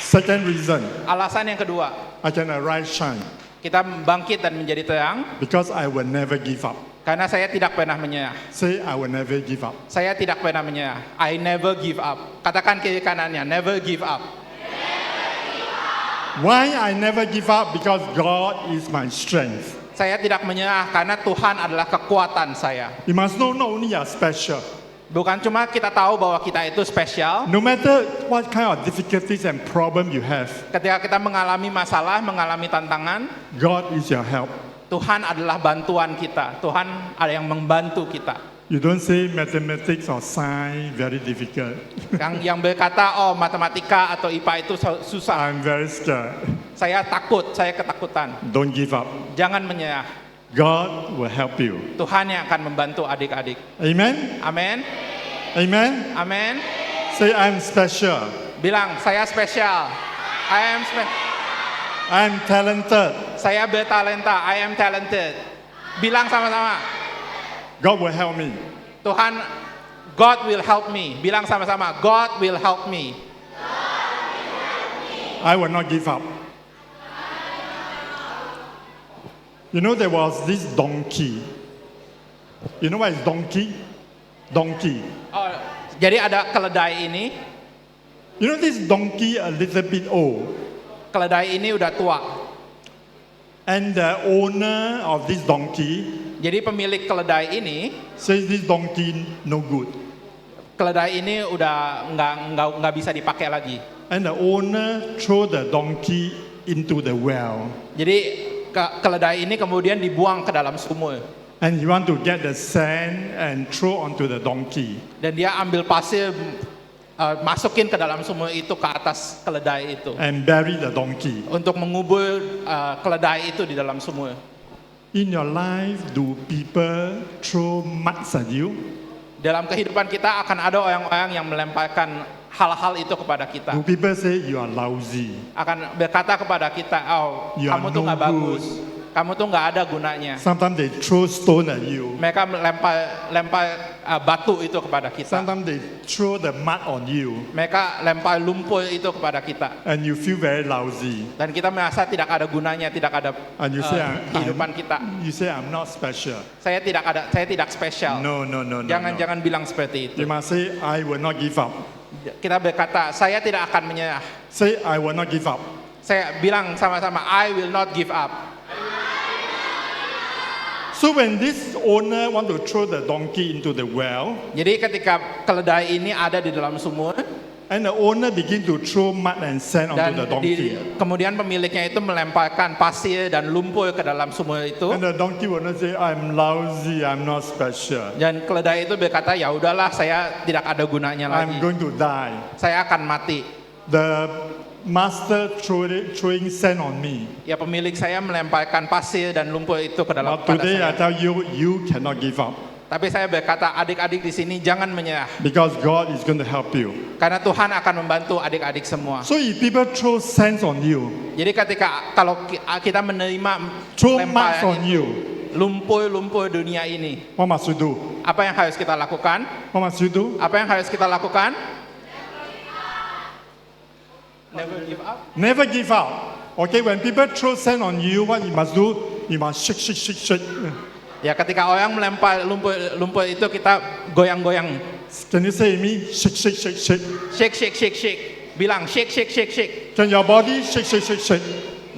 Second reason, Alasan yang kedua, I can arise shine kita bangkit dan menjadi terang because I will never give up. karena saya tidak pernah menyerah. Say, I will never give up. Saya tidak pernah menyerah. I never give up. Katakan kiri kanannya, never give up. Why I never give up? Because God is my strength. Saya tidak menyerah karena Tuhan adalah kekuatan saya. You must know not only you are special, Bukan cuma kita tahu bahwa kita itu spesial. no matter what kind of difficulties and problem you have, Ketika kita mengalami masalah, mengalami tantangan, God is your help. Tuhan adalah bantuan kita. Tuhan ada yang membantu kita. You don't say mathematics or science very difficult. Yang berkata, oh matematika atau IPA itu susah. I'm very scared. Saya takut, saya ketakutan. Don't give up. Jangan menyerah. God will help you. Tuhan yang akan membantu adik-adik. Amen? Amin. Amen? Amin. Say, I'm special. Bilang, saya spesial. I'm talented. Saya bertalenta. I am talented. Bilang sama-sama. God will help me. Tuhan, God will help me. Bilang sama-sama, God will help me. I will not give up. You know, there was this donkey. You know what is donkey? Donkey. Oh, jadi ada keledai ini. You know, this donkey a little bit old. Keledai ini udah tua. And the owner of this donkey Jadi pemilik keledai ini, says this donkey no good. keledai ini udah nggak bisa dipakai lagi. And the owner throw the donkey into the well. Jadi keledai ini kemudian dibuang ke dalam sumur. And he want to get the sand and throw onto the donkey. Dan dia ambil pasir, masukin ke dalam sumur itu ke atas keledai itu. And bury the donkey. Untuk mengubur keledai itu di dalam sumur. In your life, do people throw muds at you? Dalam kehidupan kita akan ada orang-orang yang melemparkan hal-hal itu kepada kita. Do people say you are lousy? Akan berkata kepada kita, oh You are kamu tuh no nggak bagus, kamu tuh nggak ada gunanya. Sometimes they throw stone at you. Mereka lempar batu itu kepada kita. Sometimes they throw the mud on you. Mereka lempar lumpur itu kepada kita. And you feel very lousy. Dan kita merasa tidak ada gunanya, tidak ada And you say, kehidupan kita. you say, I'm not special. Saya tidak spesial. No. Jangan bilang seperti itu. You must say, I will not give up. Kita berkata, saya tidak akan menyerah. Say, I will not give up. Saya bilang sama-sama, I will not give up. So when this owner want to throw the donkey into the well, Jadi ketika keledai ini ada di dalam sumur, and the owner begin to throw mud and sand onto dan the donkey, kemudian pemiliknya itu melemparkan pasir dan lumpur ke dalam sumur itu, and the donkey will not say, I'm lousy, I'm not special. dan keledai itu berkata, ya udahlah, saya tidak ada gunanya I'm lagi, going to die. saya akan mati. The master throwing sand on me. Ya pemilik saya melemparkan pasir dan lumpur itu ke dalam But pada today I saya. tell you, you cannot give up. Tapi saya berkata, adik-adik di sini jangan menyerah, Because God is going to help you. karena Tuhan akan membantu adik-adik semua. So if people throw sand on you, Jadi kalau kita menerima throw mud on lemparan you, lumpur dunia ini, what must you do? apa yang harus kita lakukan? What must you do? Apa yang harus kita lakukan? Never give up. Never give up. Okay, when people throw sand on you, what you must do? you must shake, shake, shake, shake. Ya, ketika orang melempar lumpur itu kita goyang-goyang. Can you say me? Shake, shake, shake, shake. Shake, shake, shake, shake. Bilang shake, shake, shake, shake. Can your body shake, shake, shake, shake?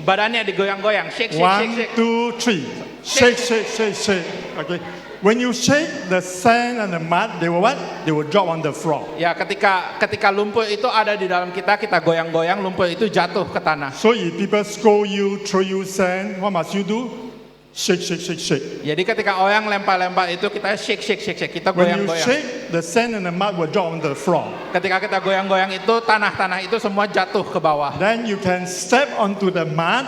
Badannya digoyang-goyang. Shake, shake, shake, 1, shake. 2, 3. Shake, shake, shake, shake. Okay. When you shake the sand and the mud, they will what? They will drop on the floor. Ya, ketika lumpur itu ada di dalam kita goyang-goyang, lumpur itu jatuh ke tanah. So if people scold you, throw you sand, what must you do? Shake, shake, shake, shake. Jadi ketika orang lempar-lempar itu kita shake, shake, shake, shake. Kita When you goyang-goyang. shake, the sand and the mud will drop on the floor. Ketika kita goyang-goyang itu tanah-tanah itu semua jatuh ke bawah. Then you can step onto the mud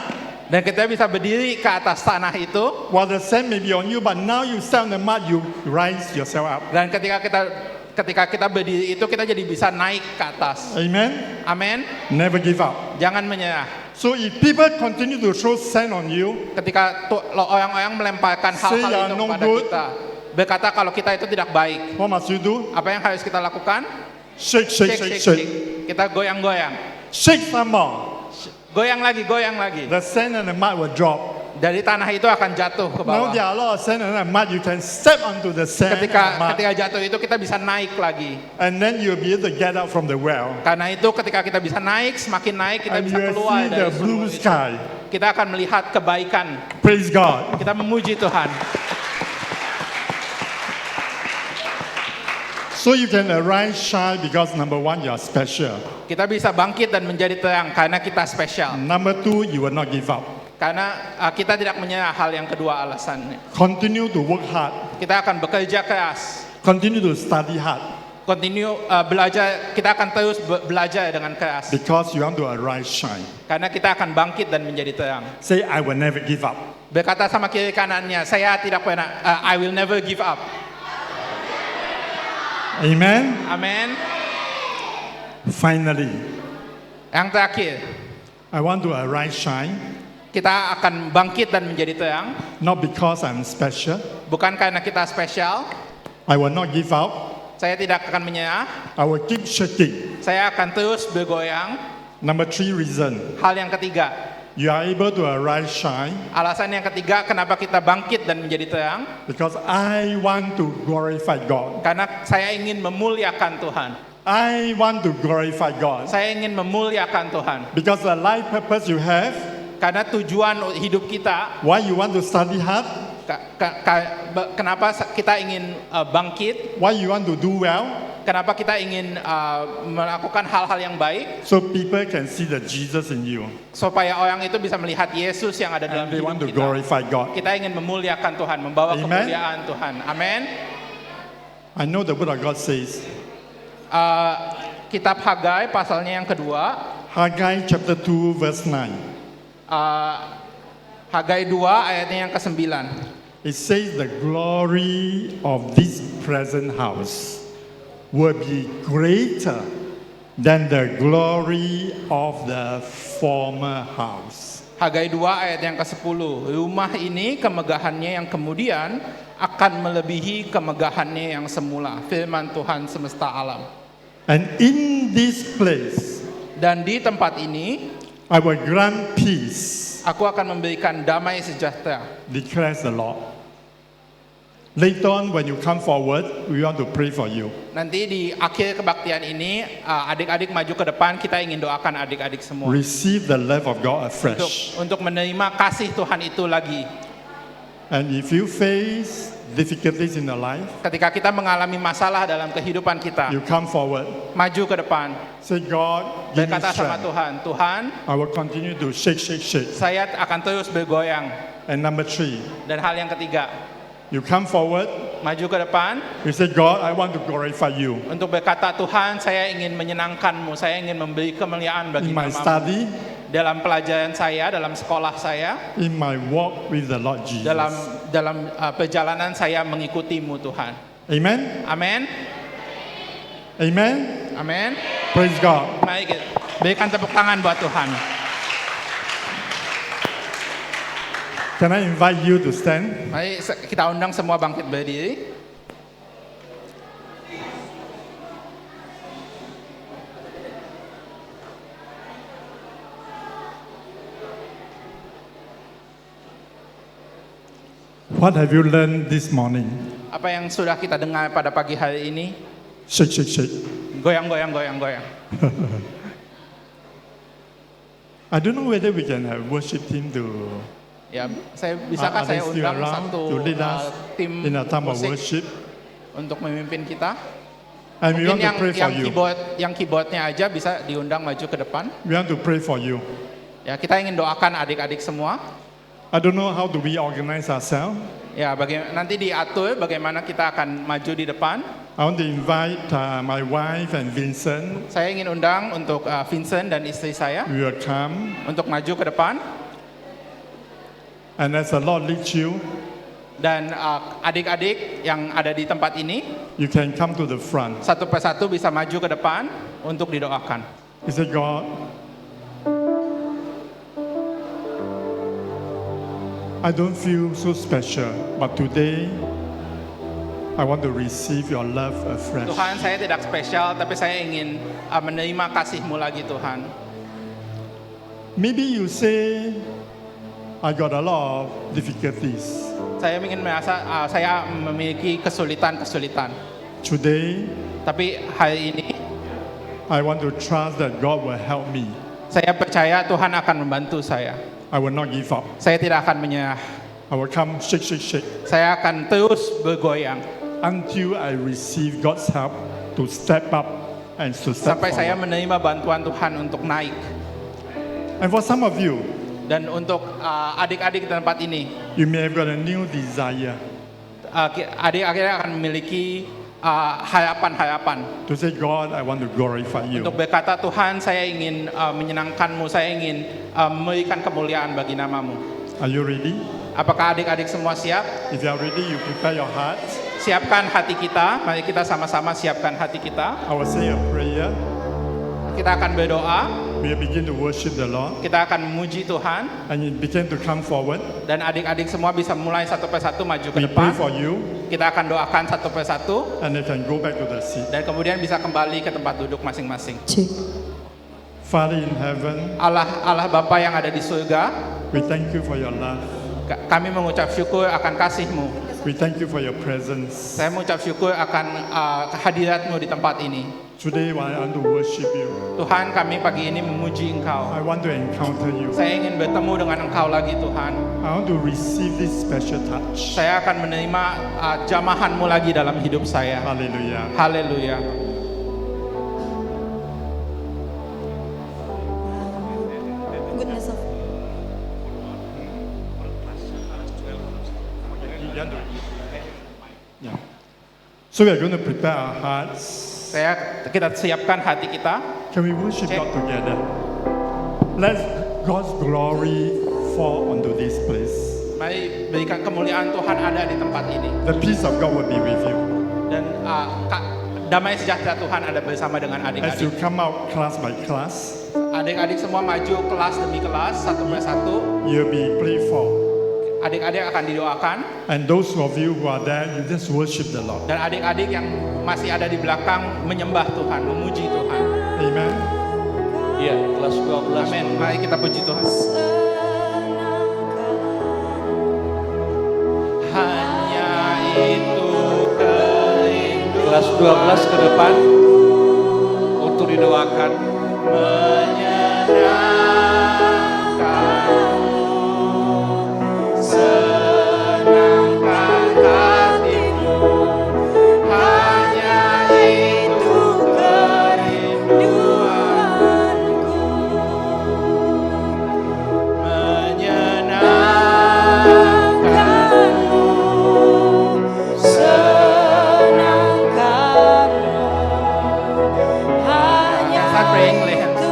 Dan kita bisa berdiri ke atas tanah itu. while the sand may be on you, but now you step on the mud, you rise yourself up. Dan ketika kita berdiri itu kita jadi bisa naik ke atas. Amen? Amin. Never give up. Jangan menyerah. So if people continue to throw sand on you, Ketika orang-orang melemparkan Say hal-hal you are itu no kepada good. kita, berkata kalau kita itu tidak baik, what must you do? apa yang harus kita lakukan? Shake, shake, shake, shake. Kita goyang-goyang. Shake some more. Goyang lagi, goyang lagi. The sand and the mud will drop. Dari tanah itu akan jatuh ke Now bawah. there are a lot of sand and mud. You can step onto the sand and mud, Ketika jatuh itu kita bisa naik lagi. and then you'll be able to get out from the well. Karena itu ketika kita bisa naik, semakin naik kita And bisa you will keluar see dari the sumur blue itu. sky. Kita akan melihat kebaikan. Praise God. Kita memuji Tuhan. So you can arise shine because number 1, you are special. Kita bisa bangkit dan menjadi terang karena kita spesial. Number 2, you will not give up. Karena kita tidak menyerah, hal yang kedua alasannya. Continue to work hard. Kita akan bekerja keras. Continue to study hard Belajar, kita akan terus belajar dengan keras. because you want to arise shine. Karena kita akan bangkit dan menjadi terang. Say, I will never give up. Berkata sama kiri kanannya, saya tidak pernah, I will never give up. Amen. Amin. Finally, Yang terakhir, I want to arise shine kita akan bangkit dan menjadi terang. not because I'm special. Bukan karena kita spesial. I will not give up. Saya tidak akan menyerah. I will keep shaking. Saya akan terus bergoyang. Number 3 reason, Hal yang ketiga, you are able to arise shine alasan yang ketiga kenapa kita bangkit dan menjadi terang. because I want to glorify God. Karena saya ingin memuliakan Tuhan. I want to glorify God Saya ingin memuliakan Tuhan. because the life purpose you have, Karena tujuan hidup kita, why you want to study hard, kenapa kita ingin bangkit, why you want to do well, kenapa kita ingin melakukan hal-hal yang baik, so people can see the Jesus in you supaya orang itu bisa melihat Yesus yang ada dalam and they hidup want to kita. glorify God. Kita ingin memuliakan Tuhan, membawa Amen. kemuliaan Tuhan. Amin. I know the word of God says, Kitab Hagai pasalnya yang kedua, Haggai chapter 2 verse 9. Hagai 2 ayatnya yang ke-9. It says the glory of this present house will be greater than the glory of the former house. Hagai 2 ayat yang ke-10. Rumah ini kemegahannya yang kemudian akan melebihi kemegahannya yang semula. Firman Tuhan semesta alam. And in this place Dan di tempat ini I will grant peace, aku akan memberikan damai sejahtera. declares the Lord. Later on when you come forward, we want to pray for you. Nanti di akhir kebaktian ini adik-adik maju ke depan, kita ingin doakan adik-adik semua Receive the love of God afresh. untuk menerima kasih Tuhan itu lagi. And if you face difficulties in your life, Ketika kita mengalami masalah dalam kehidupan kita, you come forward. maju ke depan, Say, God, give me berkata sama strength. Tuhan, Tuhan, I will continue to shake, shake, shake. saya akan terus bergoyang. And number 3, Dan hal yang ketiga, you come forward. maju ke depan You say, God, I want to glorify you untuk berkata, Tuhan, saya ingin menyenangkan-Mu, saya ingin memberi kemuliaan bagi in my nama-Mu. study, Dalam pelajaran saya, dalam sekolah saya, in my walk with the Lord Jesus. dalam perjalanan saya mengikuti-Mu, Tuhan. Amen. Amin. Amen. Amin. Praise God. Mari kita berikan tepuk tangan buat Tuhan. Can I invite you to stand? Mari kita undang semua bangkit berdiri. What have you learned this morning? Apa yang sudah kita dengar pada pagi hari ini? Shake, shake, shake. Goyang, goyang, goyang, goyang. I don't know whether we can have worship team to Ya, bisakah are saya they still undang around satu to lead us tim in a time of musik worship. untuk memimpin kita? And we want Mungkin to pray for you. yang keyboardnya aja bisa diundang maju ke depan. We want to pray for you. Ya, kita ingin doakan adik-adik semua. I don't know how do we organize ourselves. Ya, nanti diatur bagaimana kita akan maju di depan. I want to invite my wife and Vincent. Saya ingin undang untuk Vincent dan istri saya We will come. untuk maju ke depan. And as the Lord leads you, Dan adik-adik yang ada di tempat ini, you can come to the front. satu persatu bisa maju ke depan untuk didoakan. You say, God, I don't feel so special, but today I want to receive your love afresh. Tuhan, saya tidak spesial, tapi saya ingin menerima kasih-Mu lagi, Tuhan. Maybe you say, I got a lot of difficulties. Saya ingin merasa saya memiliki kesulitan-kesulitan. Today, Tapi hari ini, I want to trust that God will help me. saya percaya Tuhan akan membantu saya. I will not give up. Saya tidak akan menyerah. I will come shake, shake, shake Saya akan terus bergoyang until I receive God's help to step up and to step sampai saya forward. menerima bantuan Tuhan untuk naik. And for some of you, Dan untuk adik-adik di tempat ini, you may have got a new desire adik-adik akan memiliki harapan-harapan to say, God, I want to glorify you. untuk berkata, Tuhan, saya ingin menyenangkan-Mu, saya ingin memberikan kemuliaan bagi nama-Mu. Are you ready? Apakah adik-adik semua siap? If you are ready, you prepare your hearts. Siapkan hati kita, mari kita sama-sama siapkan hati kita. I will say a prayer. Kita akan berdoa, We will begin to worship the Lord. kita akan memuji Tuhan, And you begin to come forward. dan adik-adik semua bisa mulai satu persatu maju ke We depan. pray for you. Kita akan doakan satu persatu, And you can go back to the seat. dan kemudian bisa kembali ke tempat duduk masing-masing. Father in heaven, Allah Bapa yang ada di surga, we thank you for your love. kami mengucap syukur akan kasih-Mu. We thank you for your presence. Saya mengucap syukur akan kehadirat-Mu di tempat ini. Today, I want to worship you. Tuhan, kami pagi ini memuji Engkau. I want to encounter you. Saya ingin bertemu dengan Engkau lagi, Tuhan. I want to receive this special touch. Saya akan menerima jamahan-Mu lagi dalam hidup saya. Hallelujah. Haleluya. Yeah. So we are going to prepare our hearts. Kita siapkan hati kita. Can we worship God together? Let God's glory fall onto this place. Mari berikan kemuliaan Tuhan ada di tempat ini. The peace of God will be with you. Dan damai sejahtera Tuhan ada bersama dengan As you adik-adik. come out class by class, Adik-adik semua maju kelas demi kelas, satu persatu. you'll be prayed for. Adik-adik akan didoakan. And those of you who are there, you just worship the Lord. Dan adik-adik yang masih ada di belakang menyembah Tuhan, memuji Tuhan. Amen. Iya, kelas 12. Amin. Mari kita puji Tuhan. Hanya itu kerinduan Kelas 12 ke depan untuk didoakan. senangkan hatimu. Hanya itu kerinduanku. Menyenangkanmu, senangkanmu. Hanya praying, lay hands.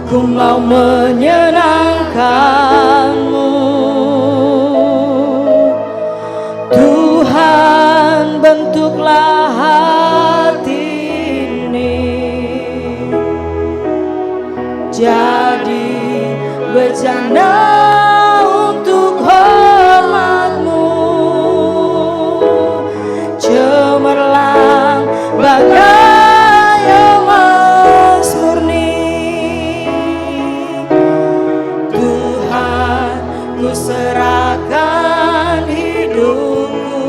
Ku mau menyenangkan-Mu. Tuhan, bentuklah hati ini jadi bejana untuk hormat-Mu, cemerlang bagai emas murni. Tuhan, ku serahkan hidupku,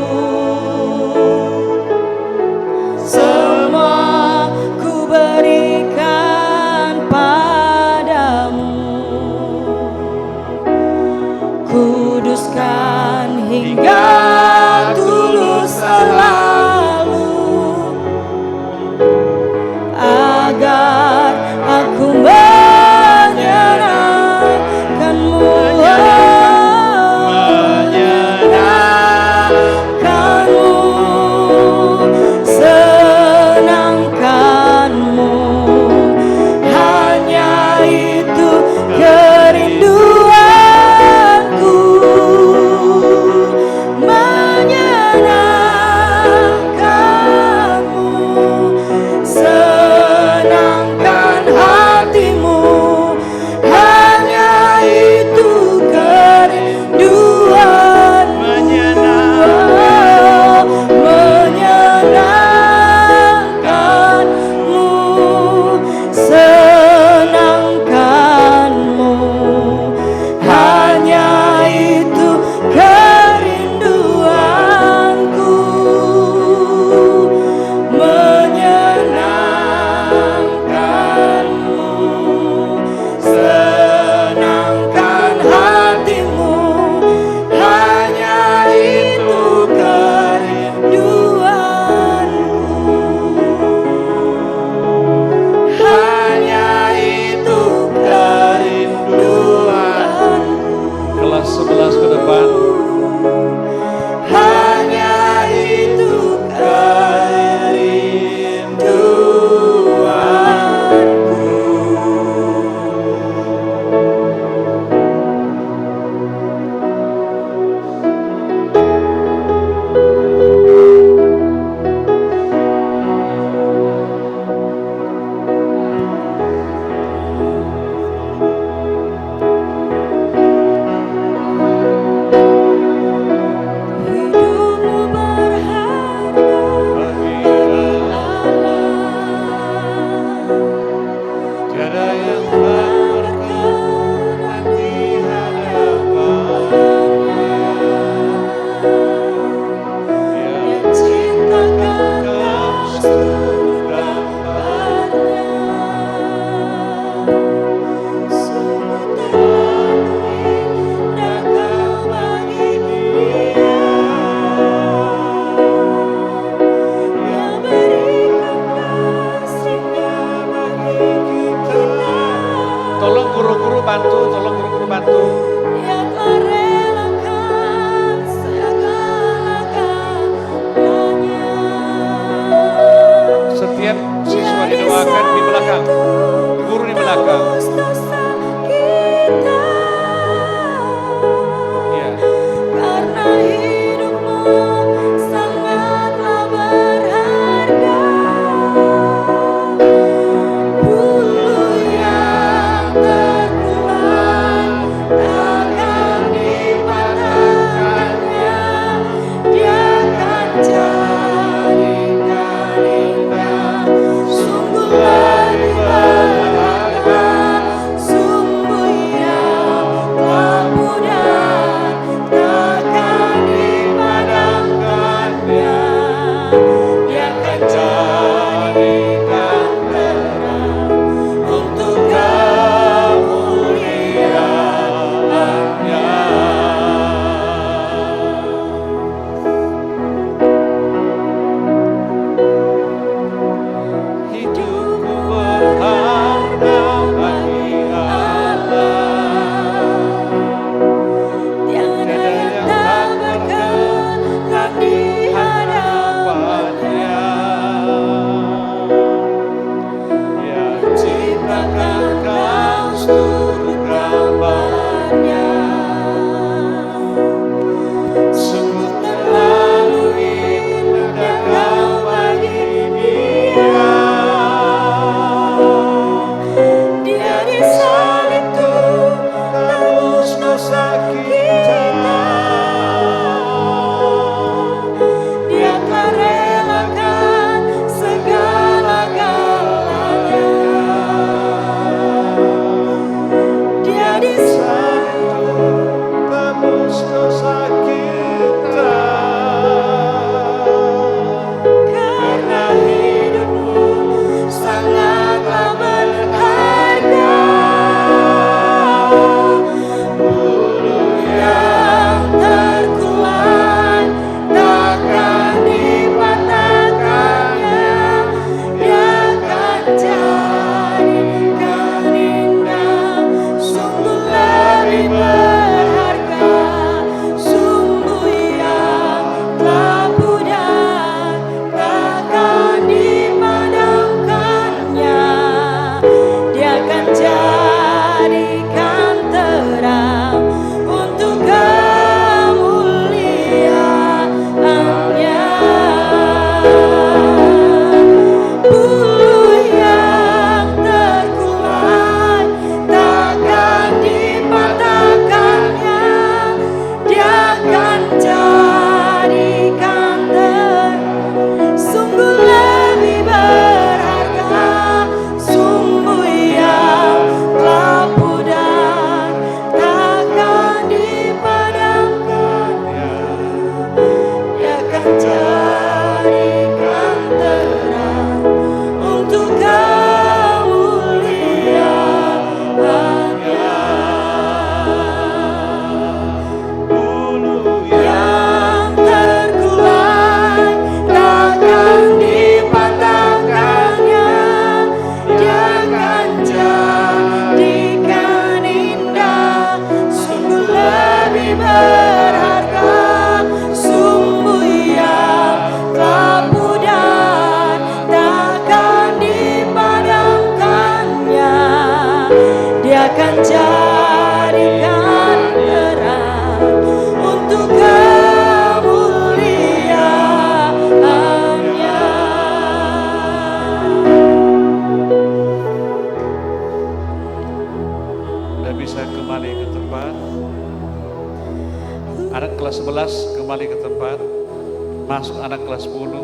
semua ku berikan padamu. Kuduskan hingga tulus selalu, agar aku menyenangkan-Mu. Menyenangkan-Mu, senangkan-Mu, hanya itu kerinduanku. Menyenangkan-Mu, senangkan hatimu, hanya itu kerinduanku. Menyenangkan-Mu, senangkan-Mu, hanya itu kerinduanku. Menyenangkan-Mu, senangkan hatimu, hanya itu kerinduanku. Hanya itu kerinduanku. Kelas 11 ke depan. Hanya itu kerinduanku. Hidupmu berharga bagi Allah. Tiada yang berkenan di hadapan-Nya. Yang cintakan seluruh gambarnya, sungguh terlalu indah Kau bagi Dia, yang berikan kasih-Nya bagi kita, Tolong guru-guru bantu, tolong guru-guru bantu. yang Kau relakan segala-galanya. Setiap siswa didoakan di belakang. Guru di belakang. Tebus dosa kita, Ya. karena hidup-Mu sangatlah berharga. Bulu yang terkulai turut gambarnya. Sungguh terlalu indah kau bagi dia. Dia disalib tuh tebus dosa kita. Dia telah relakan segala-galanya. Dia disalib tebus dosa kita. Karena hidupmu sangatlah berharga. Bulu yang terkulai takkan dipatahkannya. Dia akan jadikan indah, sungguh lebih berharga. Sumbu yang telah pudar takkan dipadamkannya. Dia akan jadikan terang untuk kemuliaan-Nya. Bulu yang terkulai takkan dipatahkannya. Dia akan jadikan terang, sungguh lebih berharga. Sumbu yang telah pudar takkan dipadamkannya. Dia akan jadikan terang untuk kemuliaan-Nya. Bulu yang terkulai takkan dipatahkannya. Dia akan jadikan indah, sungguh lebih berharga. Sumbu yang telah pudar takkan dipadamkannya. Dia akan jadikan terang untuk kemuliaan-Nya. Dan bisa kembali ke tempat. Anak kelas 11 kembali ke tempat. Masuk anak kelas 10.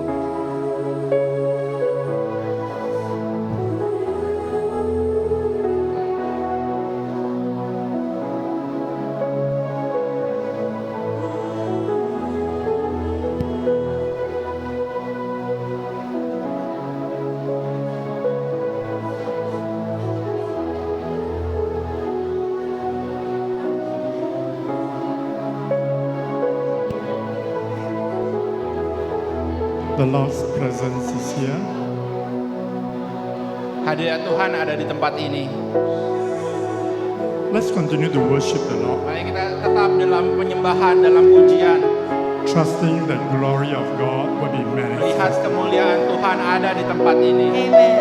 The Lord's presence is here. Hadirat Tuhan ada di tempat ini. Let's continue to worship the Lord, Mari kita tetap dalam penyembahan, dalam pujian, trusting that glory of God will be melihat manifest. kemuliaan Tuhan ada di tempat ini. Amen.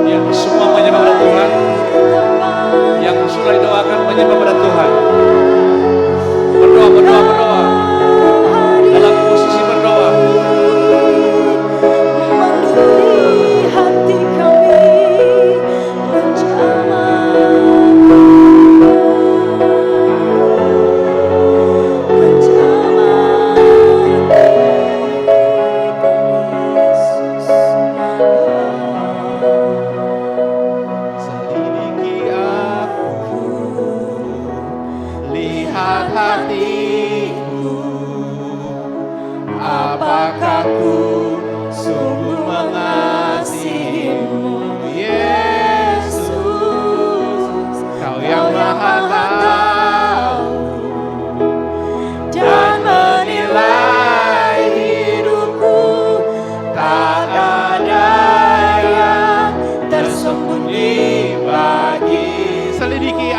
Ya, semua menyembah pada Tuhan. Yang sudah didoakan menyembah pada Tuhan. Berdoa, berdoa, berdoa. Dalam posisi berdoa. Menduri hati kami Selidiki aku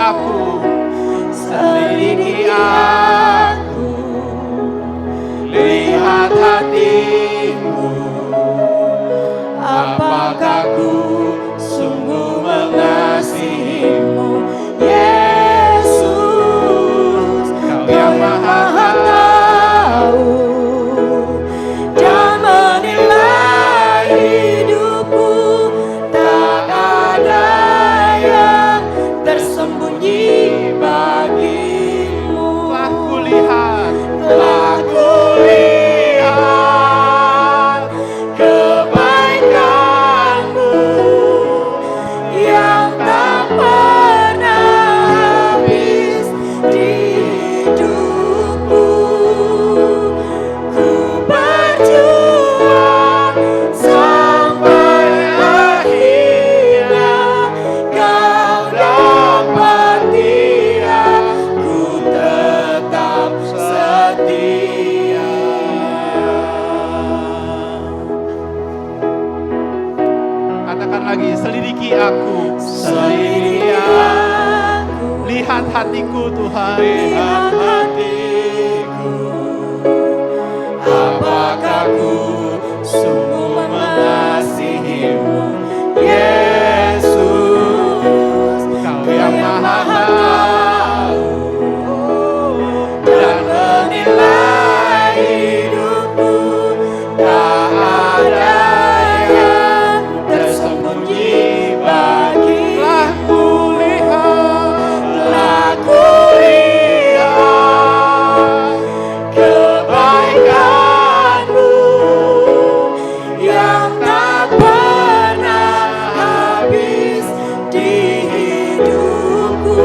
aku, selidiki aku, lihat hatiku, apakah ku sungguh mengasihimu, Yesus. Kau yang maha tahu dan menilai hidupku, tak ada yang tersembunyi bagimu. telah kulihat kebaikanmu yang tak pernah habis di hidupku. Ku berjuang sampai akhirnya kau dapati aku tetap setia. Katakan lagi, selidiki aku, Selidiki aku, lihat hatiku Tuhan, lihat hatiku, apakah ku sungguh mengasihimu, Yesus. Kau yang maha tahu dan menilai hidupku, tak ada yang tersembunyi bagimu. Telah kulihat kebaikanmu yang tak pernah habis di hidupku.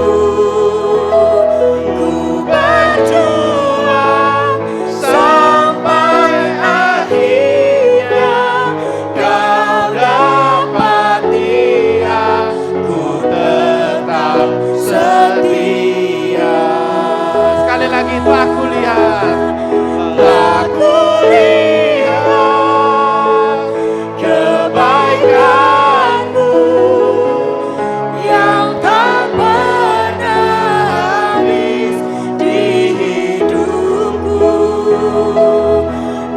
Ku berjuang sampai akhirnya kau dapati aku tetap setia. sekali lagi telah kulihat Telah kulihat kebaikanmu yang tak pernah habis di hidupku.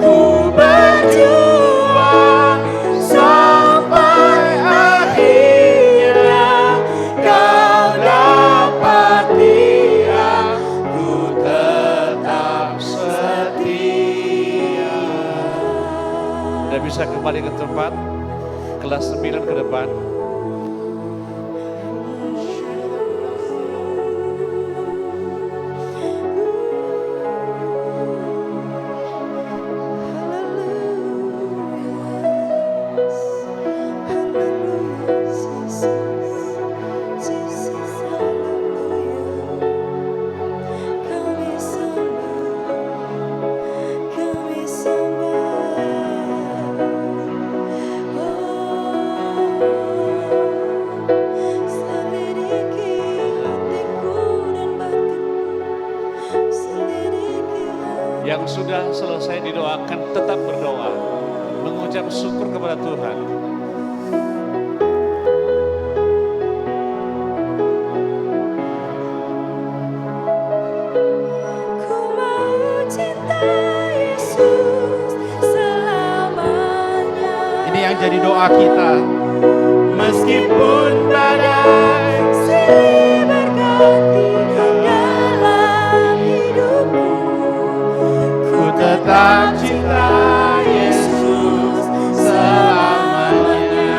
Ku berjuang sampai akhirnya kau dapati aku tetap setia. Dan bisa kembali ke tempat, kelas 9 ke depan. Yang sudah selesai didoakan tetap berdoa, mengucap syukur kepada Tuhan. Ku mau cinta Yesus selamanya. ini yang jadi doa kita. Meskipun badai silih berganti dalam hidupku, ku tetap cinta Yesus selamanya.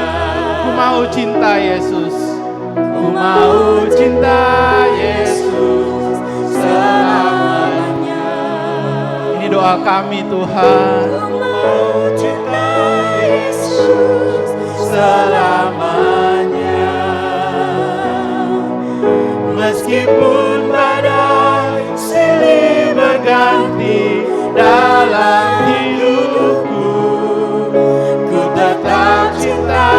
Ku mau cinta Yesus, Ku mau cinta Yesus selamanya. ini doa kami Tuhan. Ku mau cinta Yesus selamanya. Meskipun badai silih berganti dalam hidupku, ku tetap cinta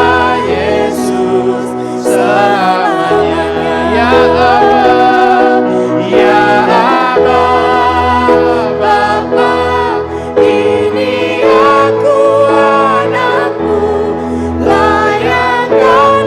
Yesus selamanya. Ya Allah, ya Allah, Bapa, ini aku anakmu, layak kau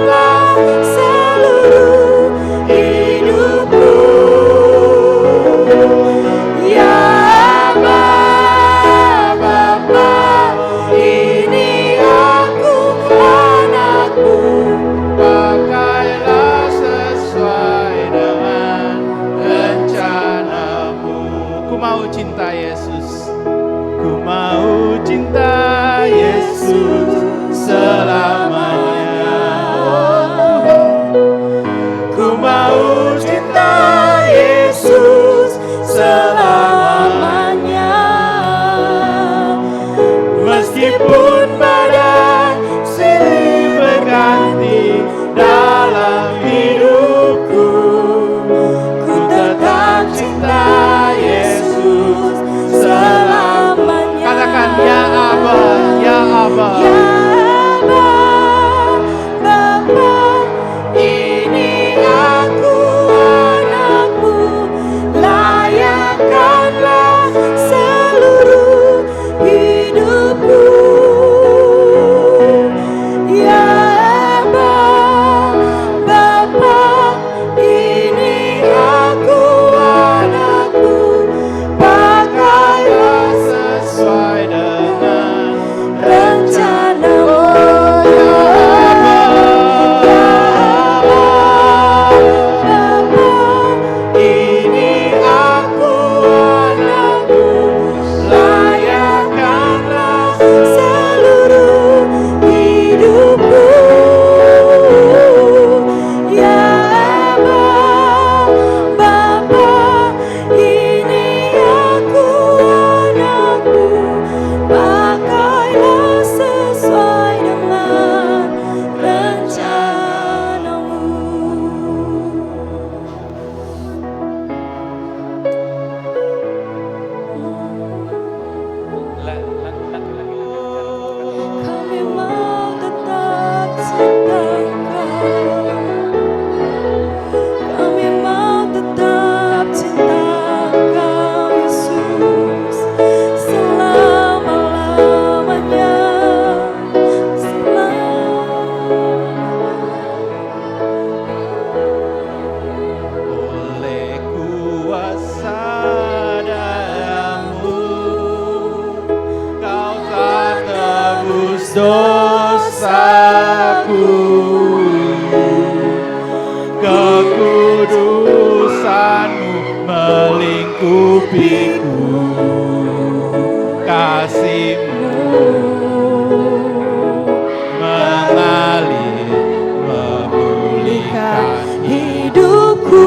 hidupku.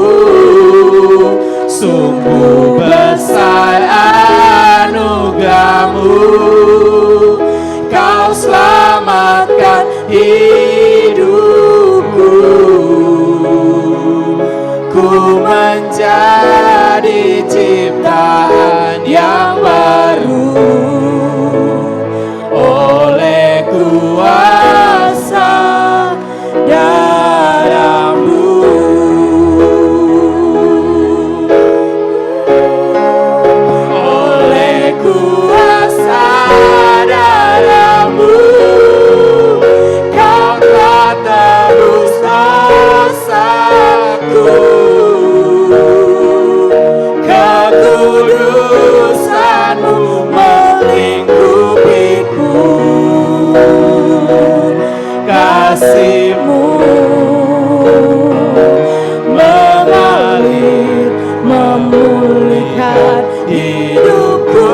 Sungguh besar anugerah-Mu, Kau selamatkan hidupku. Ku menjadi ciptaan yang baru oleh kuasa darah-Mu. Oleh kuasa darah-Mu, Kau telah tebus dosaku. Kekudusan-Mu melingkupiku. Kasih-Mu mengalir memulihkan hidupku.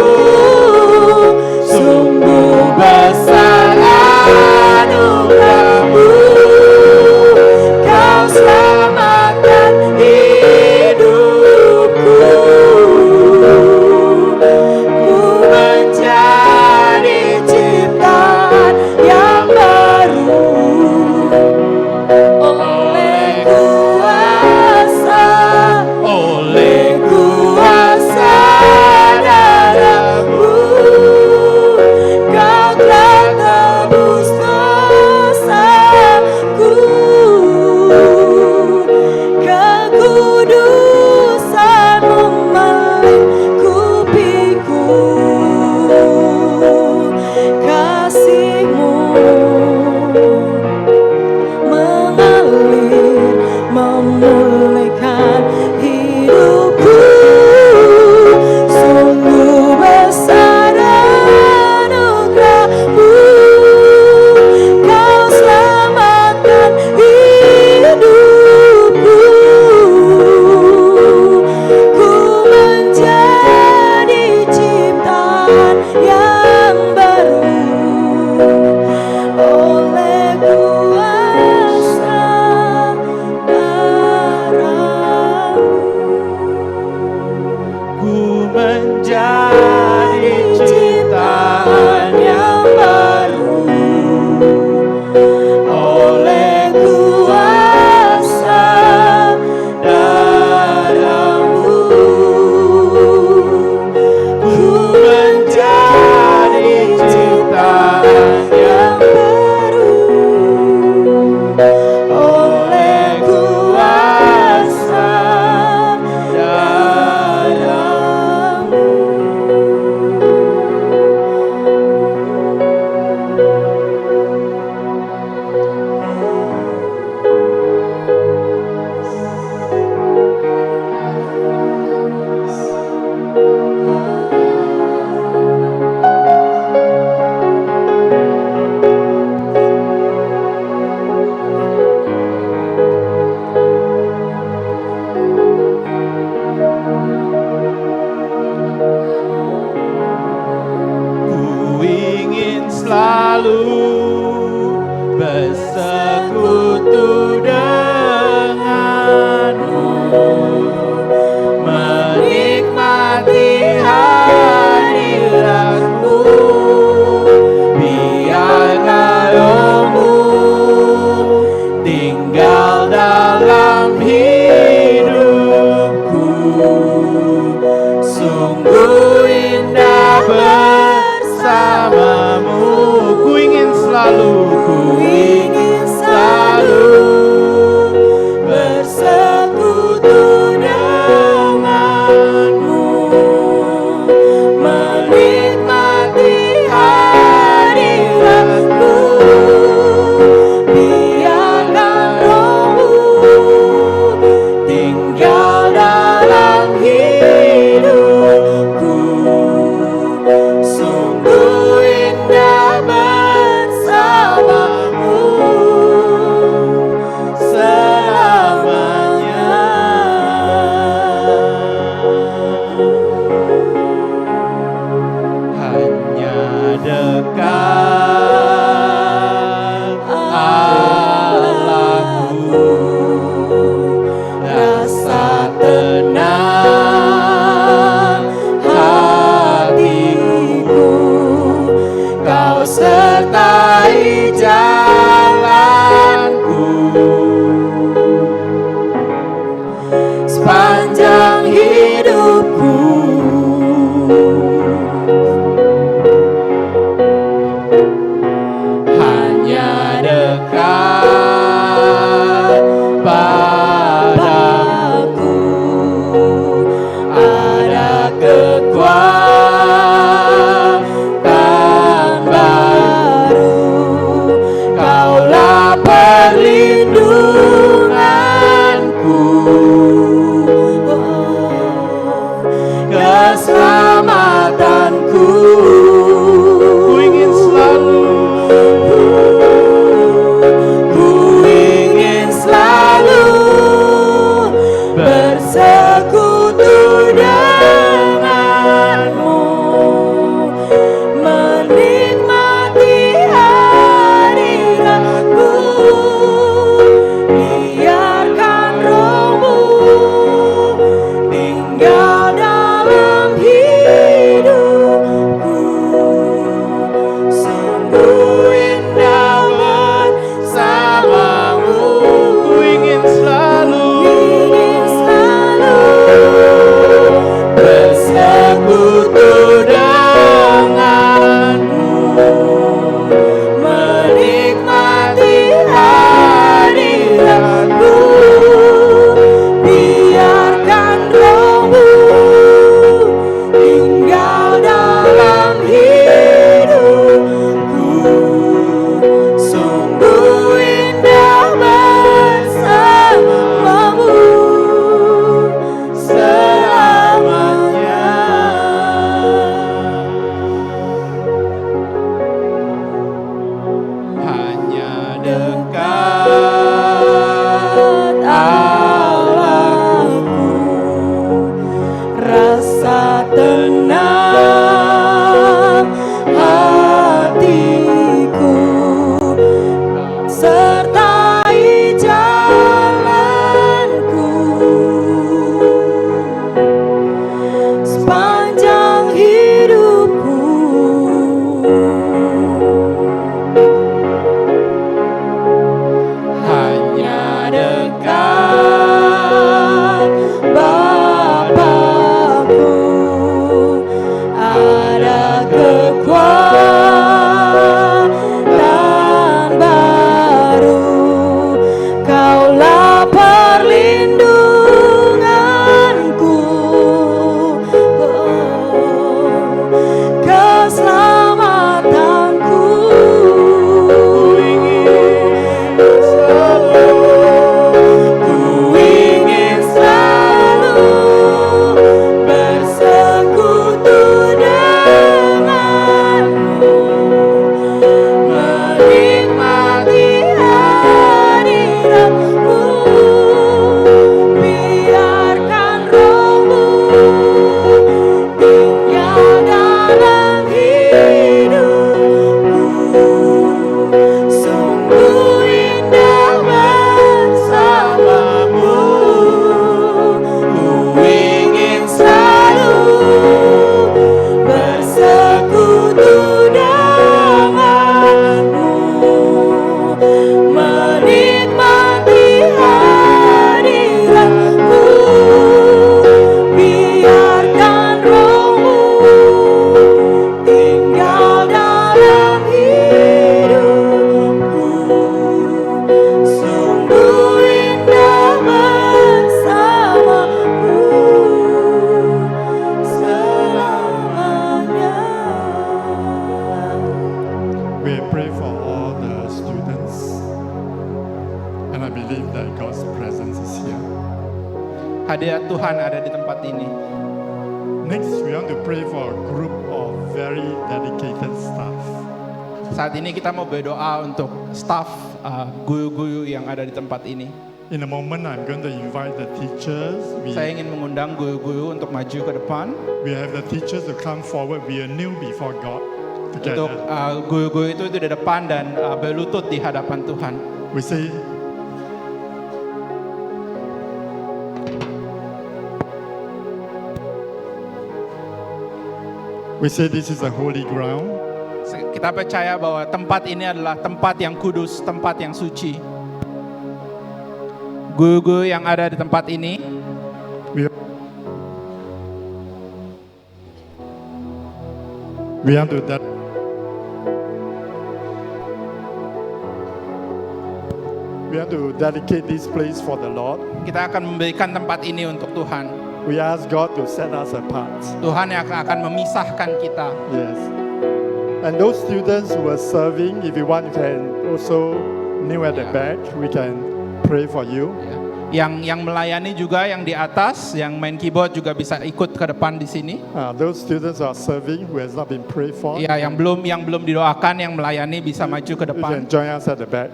Sungguh besar anugerah-Mu, Kau selamatkan hidupku. Ku menjadi ciptaan yang baru oleh kuasa darah-Mu. Kau telah tebus dosaku. Kekudusan-Mu melingkupiku. Kasih-Mu mengalir memulihkan hidupku. Sungguh besar anugerah-Mu, Kau selamatkan hidupku. Ku menjadi ciptaan yang baru oleh kuasa darah-Mu. Ku menjadi ciptaan yang baru oleh kuasa darah-Mu. Ku menjadi ciptaan yang baru oleh kuasa darah-Mu. Ku ingin selalu bersekutu dengan-Mu, menikmati hadirat-Mu. Biarlah Roh-Mu tinggal dalam hidupku. Sungguh indah bersama-Mu. Ku ingin selalu bersekutu dengan-Mu, menikmati hadirat-Mu. Biarkan Roh-Mu tinggal dalam Hadirat Tuhan ada di tempat ini. Next, we want to pray for a group of very dedicated staff. Saat ini kita mau berdoa untuk staf guru-guru yang ada di tempat ini. In a moment, I'm going to invite the teachers. Saya ingin mengundang guru-guru untuk maju ke depan. We have the teachers to come forward. We are new before God Untuk together. guru-guru itu di depan dan berlutut di hadapan Tuhan. We say, this is a holy ground. Kita percaya bahwa tempat ini adalah tempat yang kudus, tempat yang suci. Guru-guru yang ada di tempat ini, We want to dedicate this place for the Lord. kita akan memberikan tempat ini untuk Tuhan. We ask God to set us apart. Tuhan yang akan memisahkan kita. Yes. And those students who are serving, if you want, you can also kneel at the back. We can pray for you. Yang melayani juga yang di atas, yang main keyboard juga bisa ikut ke depan di sini. Those students who are serving who has not been prayed for, Ya, yang belum didoakan, yang melayani bisa maju ke you depan. can join us at the back.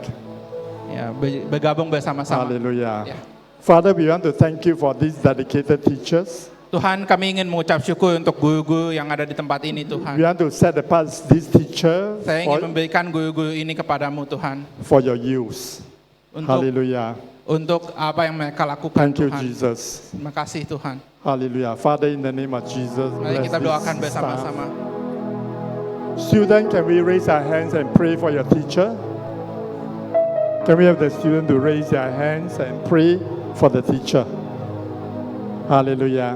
Ya, bergabung bersama-sama. Hallelujah. Ya. Father, we want to thank you for these dedicated teachers. Tuhan, kami ingin mengucap syukur untuk guru-guru yang ada di tempat ini, We Tuhan. want to set apart this teacher Saya ingin memberikan guru-guru ini kepadamu, Tuhan. for your use. Untuk Hallelujah. apa yang mereka lakukan, Thank you, Tuhan. Jesus. Terima kasih, Tuhan. Hallelujah. Father, in the name of Jesus, Mari bless kita doakan this bersama-sama. staff. Student, can we raise our hands and pray for your teacher? Can we have the student to raise their hands and pray for the teacher? Hallelujah.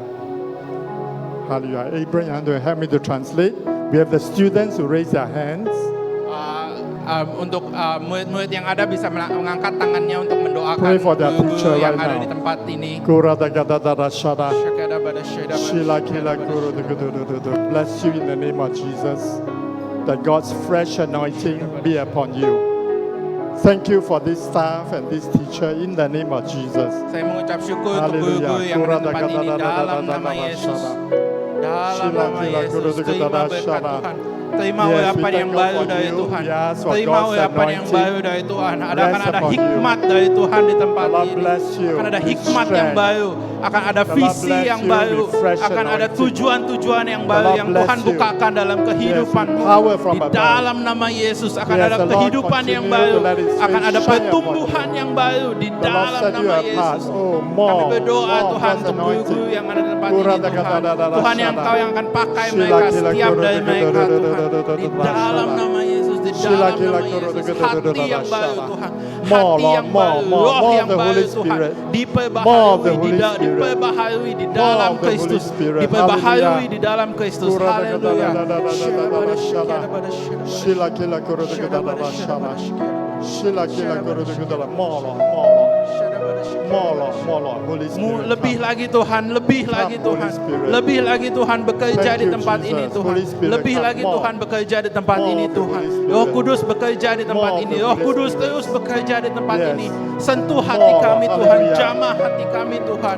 Hallelujah. Abraham, you want to help me to translate? We have the students who raise their hands. Untuk murid-murid yang ada bisa mengangkat tangannya untuk mendoakan Pray for their guru-guru teacher yang right ada now. di tempat ini. Kuradagadadarashada. Shila kila kurudugudududu. Bless you in the name of Jesus. That God's fresh anointing be upon you. Thank you for this staff and this teacher in the name of Jesus. Saya mengucap syukur untuk Hallelujah. guru-guru yang ada di tempat ini dalam nama Yesus. Dalam nama Yesus, terima berkat Tuhan. Terima Yes, we urapan thank yang God baru for dari you. Tuhan. We ask for Terima God's urapan yang anointing. baru dari Tuhan. Akan Rest ada upon you. hikmat dari Tuhan di tempat The Lord ini. bless you Akan ada with hikmat yang strength. baru. Akan ada The Lord visi bless yang you baru. with fresh Akan ada anointing. tujuan-tujuan yang The baru Lord yang bless Tuhan you. bukakan dalam kehidupanmu. Yes, power from Di above. dalam nama Yesus akan Yes, ada the Lord kehidupan yang continue baru. to let His Akan face ada shine upon pertumbuhan yang baru di The Lord dalam set you nama apart. Yesus. Oh, Kami more berdoa Tuhan God's untuk guru-guru anointing. yang ada di tempat ini Tuhan. Tuhan yang Engkau yang akan pakai mereka setiap dari mereka Tuhan. Di dalam nama Yesus, di dalam nama Yesus. Hati yang baru Tuhan. Hati yang baru, roh yang baru Tuhan. Diperbaharui di dalam Kristus. Diperbaharui di dalam Kristus. Haleluya. Shila kila kurudugudadarashada. Shila kila kurudugudadarashada. More, Holy Spirit. Lebih lagi Tuhan, lebih lagi Tuhan, lebih lagi Tuhan bekerja Thank di you, tempat Jesus. ini Tuhan, Holy Spirit, lebih come lagi more. Tuhan bekerja di tempat More ini of the Tuhan. Holy Spirit. Roh Kudus bekerja di tempat More of ini, the Roh Holy Kudus Spirit. terus bekerja di tempat Yes. ini. Sentuh hati More. kami Tuhan, Hallelujah. jamah hati kami Tuhan.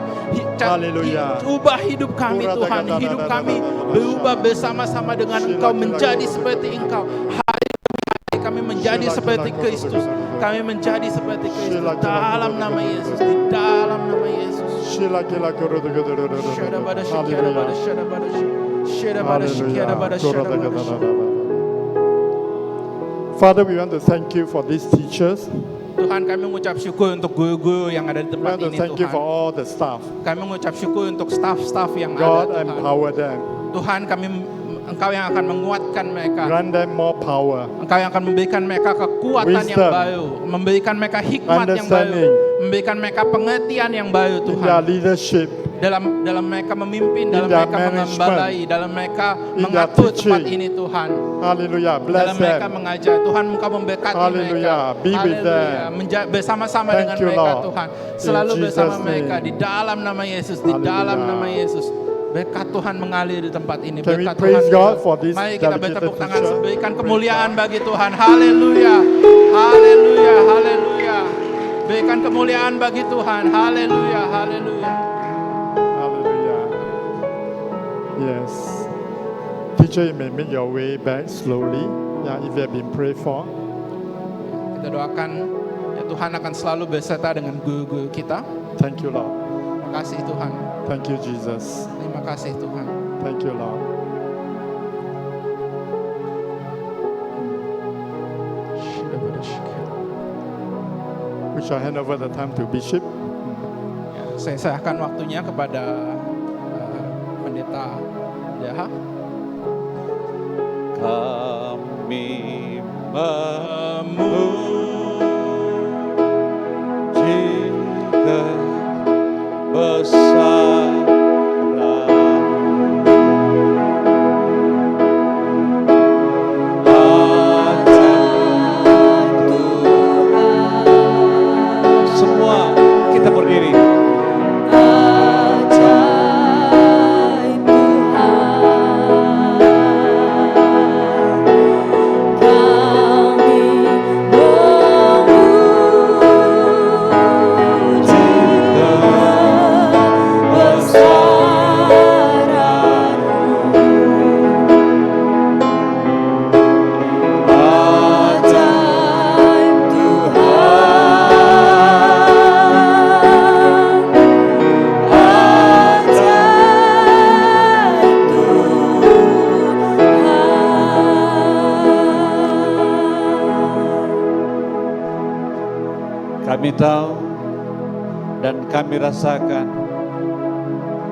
Hallelujah. Ubah hidup kami Tuhan, hidup kami berubah bersama-sama dengan Engkau menjadi seperti Engkau. Hari kami menjadi seperti Kristus. Kami menjadi seperti Kristus dalam nama Yesus, di dalam nama Yesus. Shila kila kurudugudadarashada. Hallelujah. Father, we want to thank you for these teachers. Tuhan, kami mengucap syukur untuk guru-guru yang ada di We tempat want to ini thank you for Tuhan. all the staff. Kami mengucap syukur untuk staf-staf yang God, ada Tuhan. empower them. Tuhan, Engkau yang akan menguatkan mereka. Grant them more power. Engkau yang akan memberikan mereka kekuatan yang Wisdom. baru, memberikan mereka hikmat yang baru, Understanding. memberikan mereka pengertian yang baru In their Tuhan. leadership, Dalam mereka memimpin, dalam their mereka management, mengembalai, dalam mereka in their mengatur tempat teaching. ini Tuhan. hallelujah, bless Dalam mereka them. mengajar, Tuhan Engkau memberkati Hallelujah. mereka. Be with them. Bersama-sama Thank dengan you, mereka Lord. Tuhan. In Selalu Jesus' bersama name. mereka di dalam nama Yesus, di Hallelujah. dalam nama Yesus. Berkat Tuhan mengalir di tempat ini. Can we Berkat praise Tuhan. God for this Mari kita dedicated bertepuk tangan, teacher? berikan Praise kemuliaan God. bagi Tuhan. Haleluya. Haleluya. Haleluya. Berikan kemuliaan bagi Tuhan. Haleluya. Haleluya. Yes. Teacher, you may make your way back slowly. Yeah, if you have been prayed for. Kita doakan ya Tuhan akan selalu beserta dengan guru-guru kita. Thank you, Lord. Terima kasih Tuhan. Thank you, Jesus. Terima kasih Tuhan. Thank you, Lord. We shall hand over the time to Bishop. Ya, saya serahkan waktunya kepada pendeta Daha. Kami memuji kebesaran semua kita berdiri. Kami tahu dan kami rasakan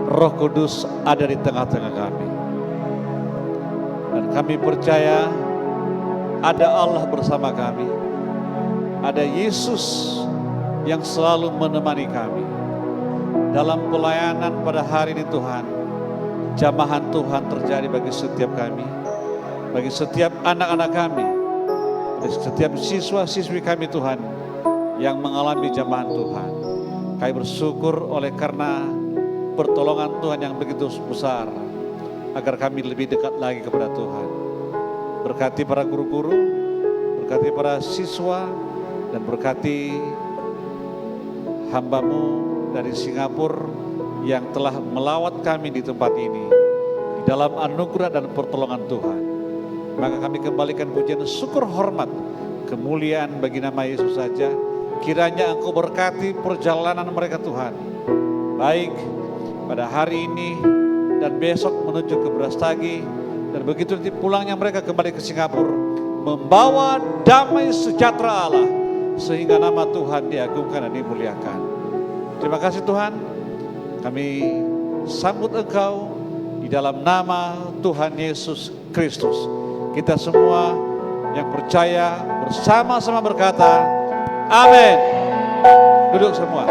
Roh Kudus ada di tengah-tengah kami. Dan kami percaya ada Allah bersama kami. Ada Yesus yang selalu menemani kami. Dalam pelayanan pada hari ini Tuhan, jamahan Tuhan terjadi bagi setiap kami. Bagi setiap anak-anak kami. Bagi setiap siswa-siswi kami Tuhan yang mengalami jamahan Tuhan. Kami bersyukur oleh karena pertolongan Tuhan yang begitu besar, agar kami lebih dekat lagi kepada Tuhan. Berkati para guru-guru, berkati para siswa, dan berkati hamba-Mu dari Singapura yang telah melawat kami di tempat ini, di dalam anugerah dan pertolongan Tuhan. Maka kami kembalikan pujian syukur hormat, kemuliaan bagi nama Yesus saja. Kiranya Engkau berkati perjalanan mereka Tuhan, baik pada hari ini dan besok menuju ke Brastagi, dan begitu nanti pulangnya mereka kembali ke Singapura, membawa damai sejahtera Allah, sehingga nama Tuhan diagungkan dan dimuliakan. Terima kasih Tuhan, kami sambut Engkau di dalam nama Tuhan Yesus Kristus. Kita semua yang percaya bersama-sama berkata, Amin. Duduk semua.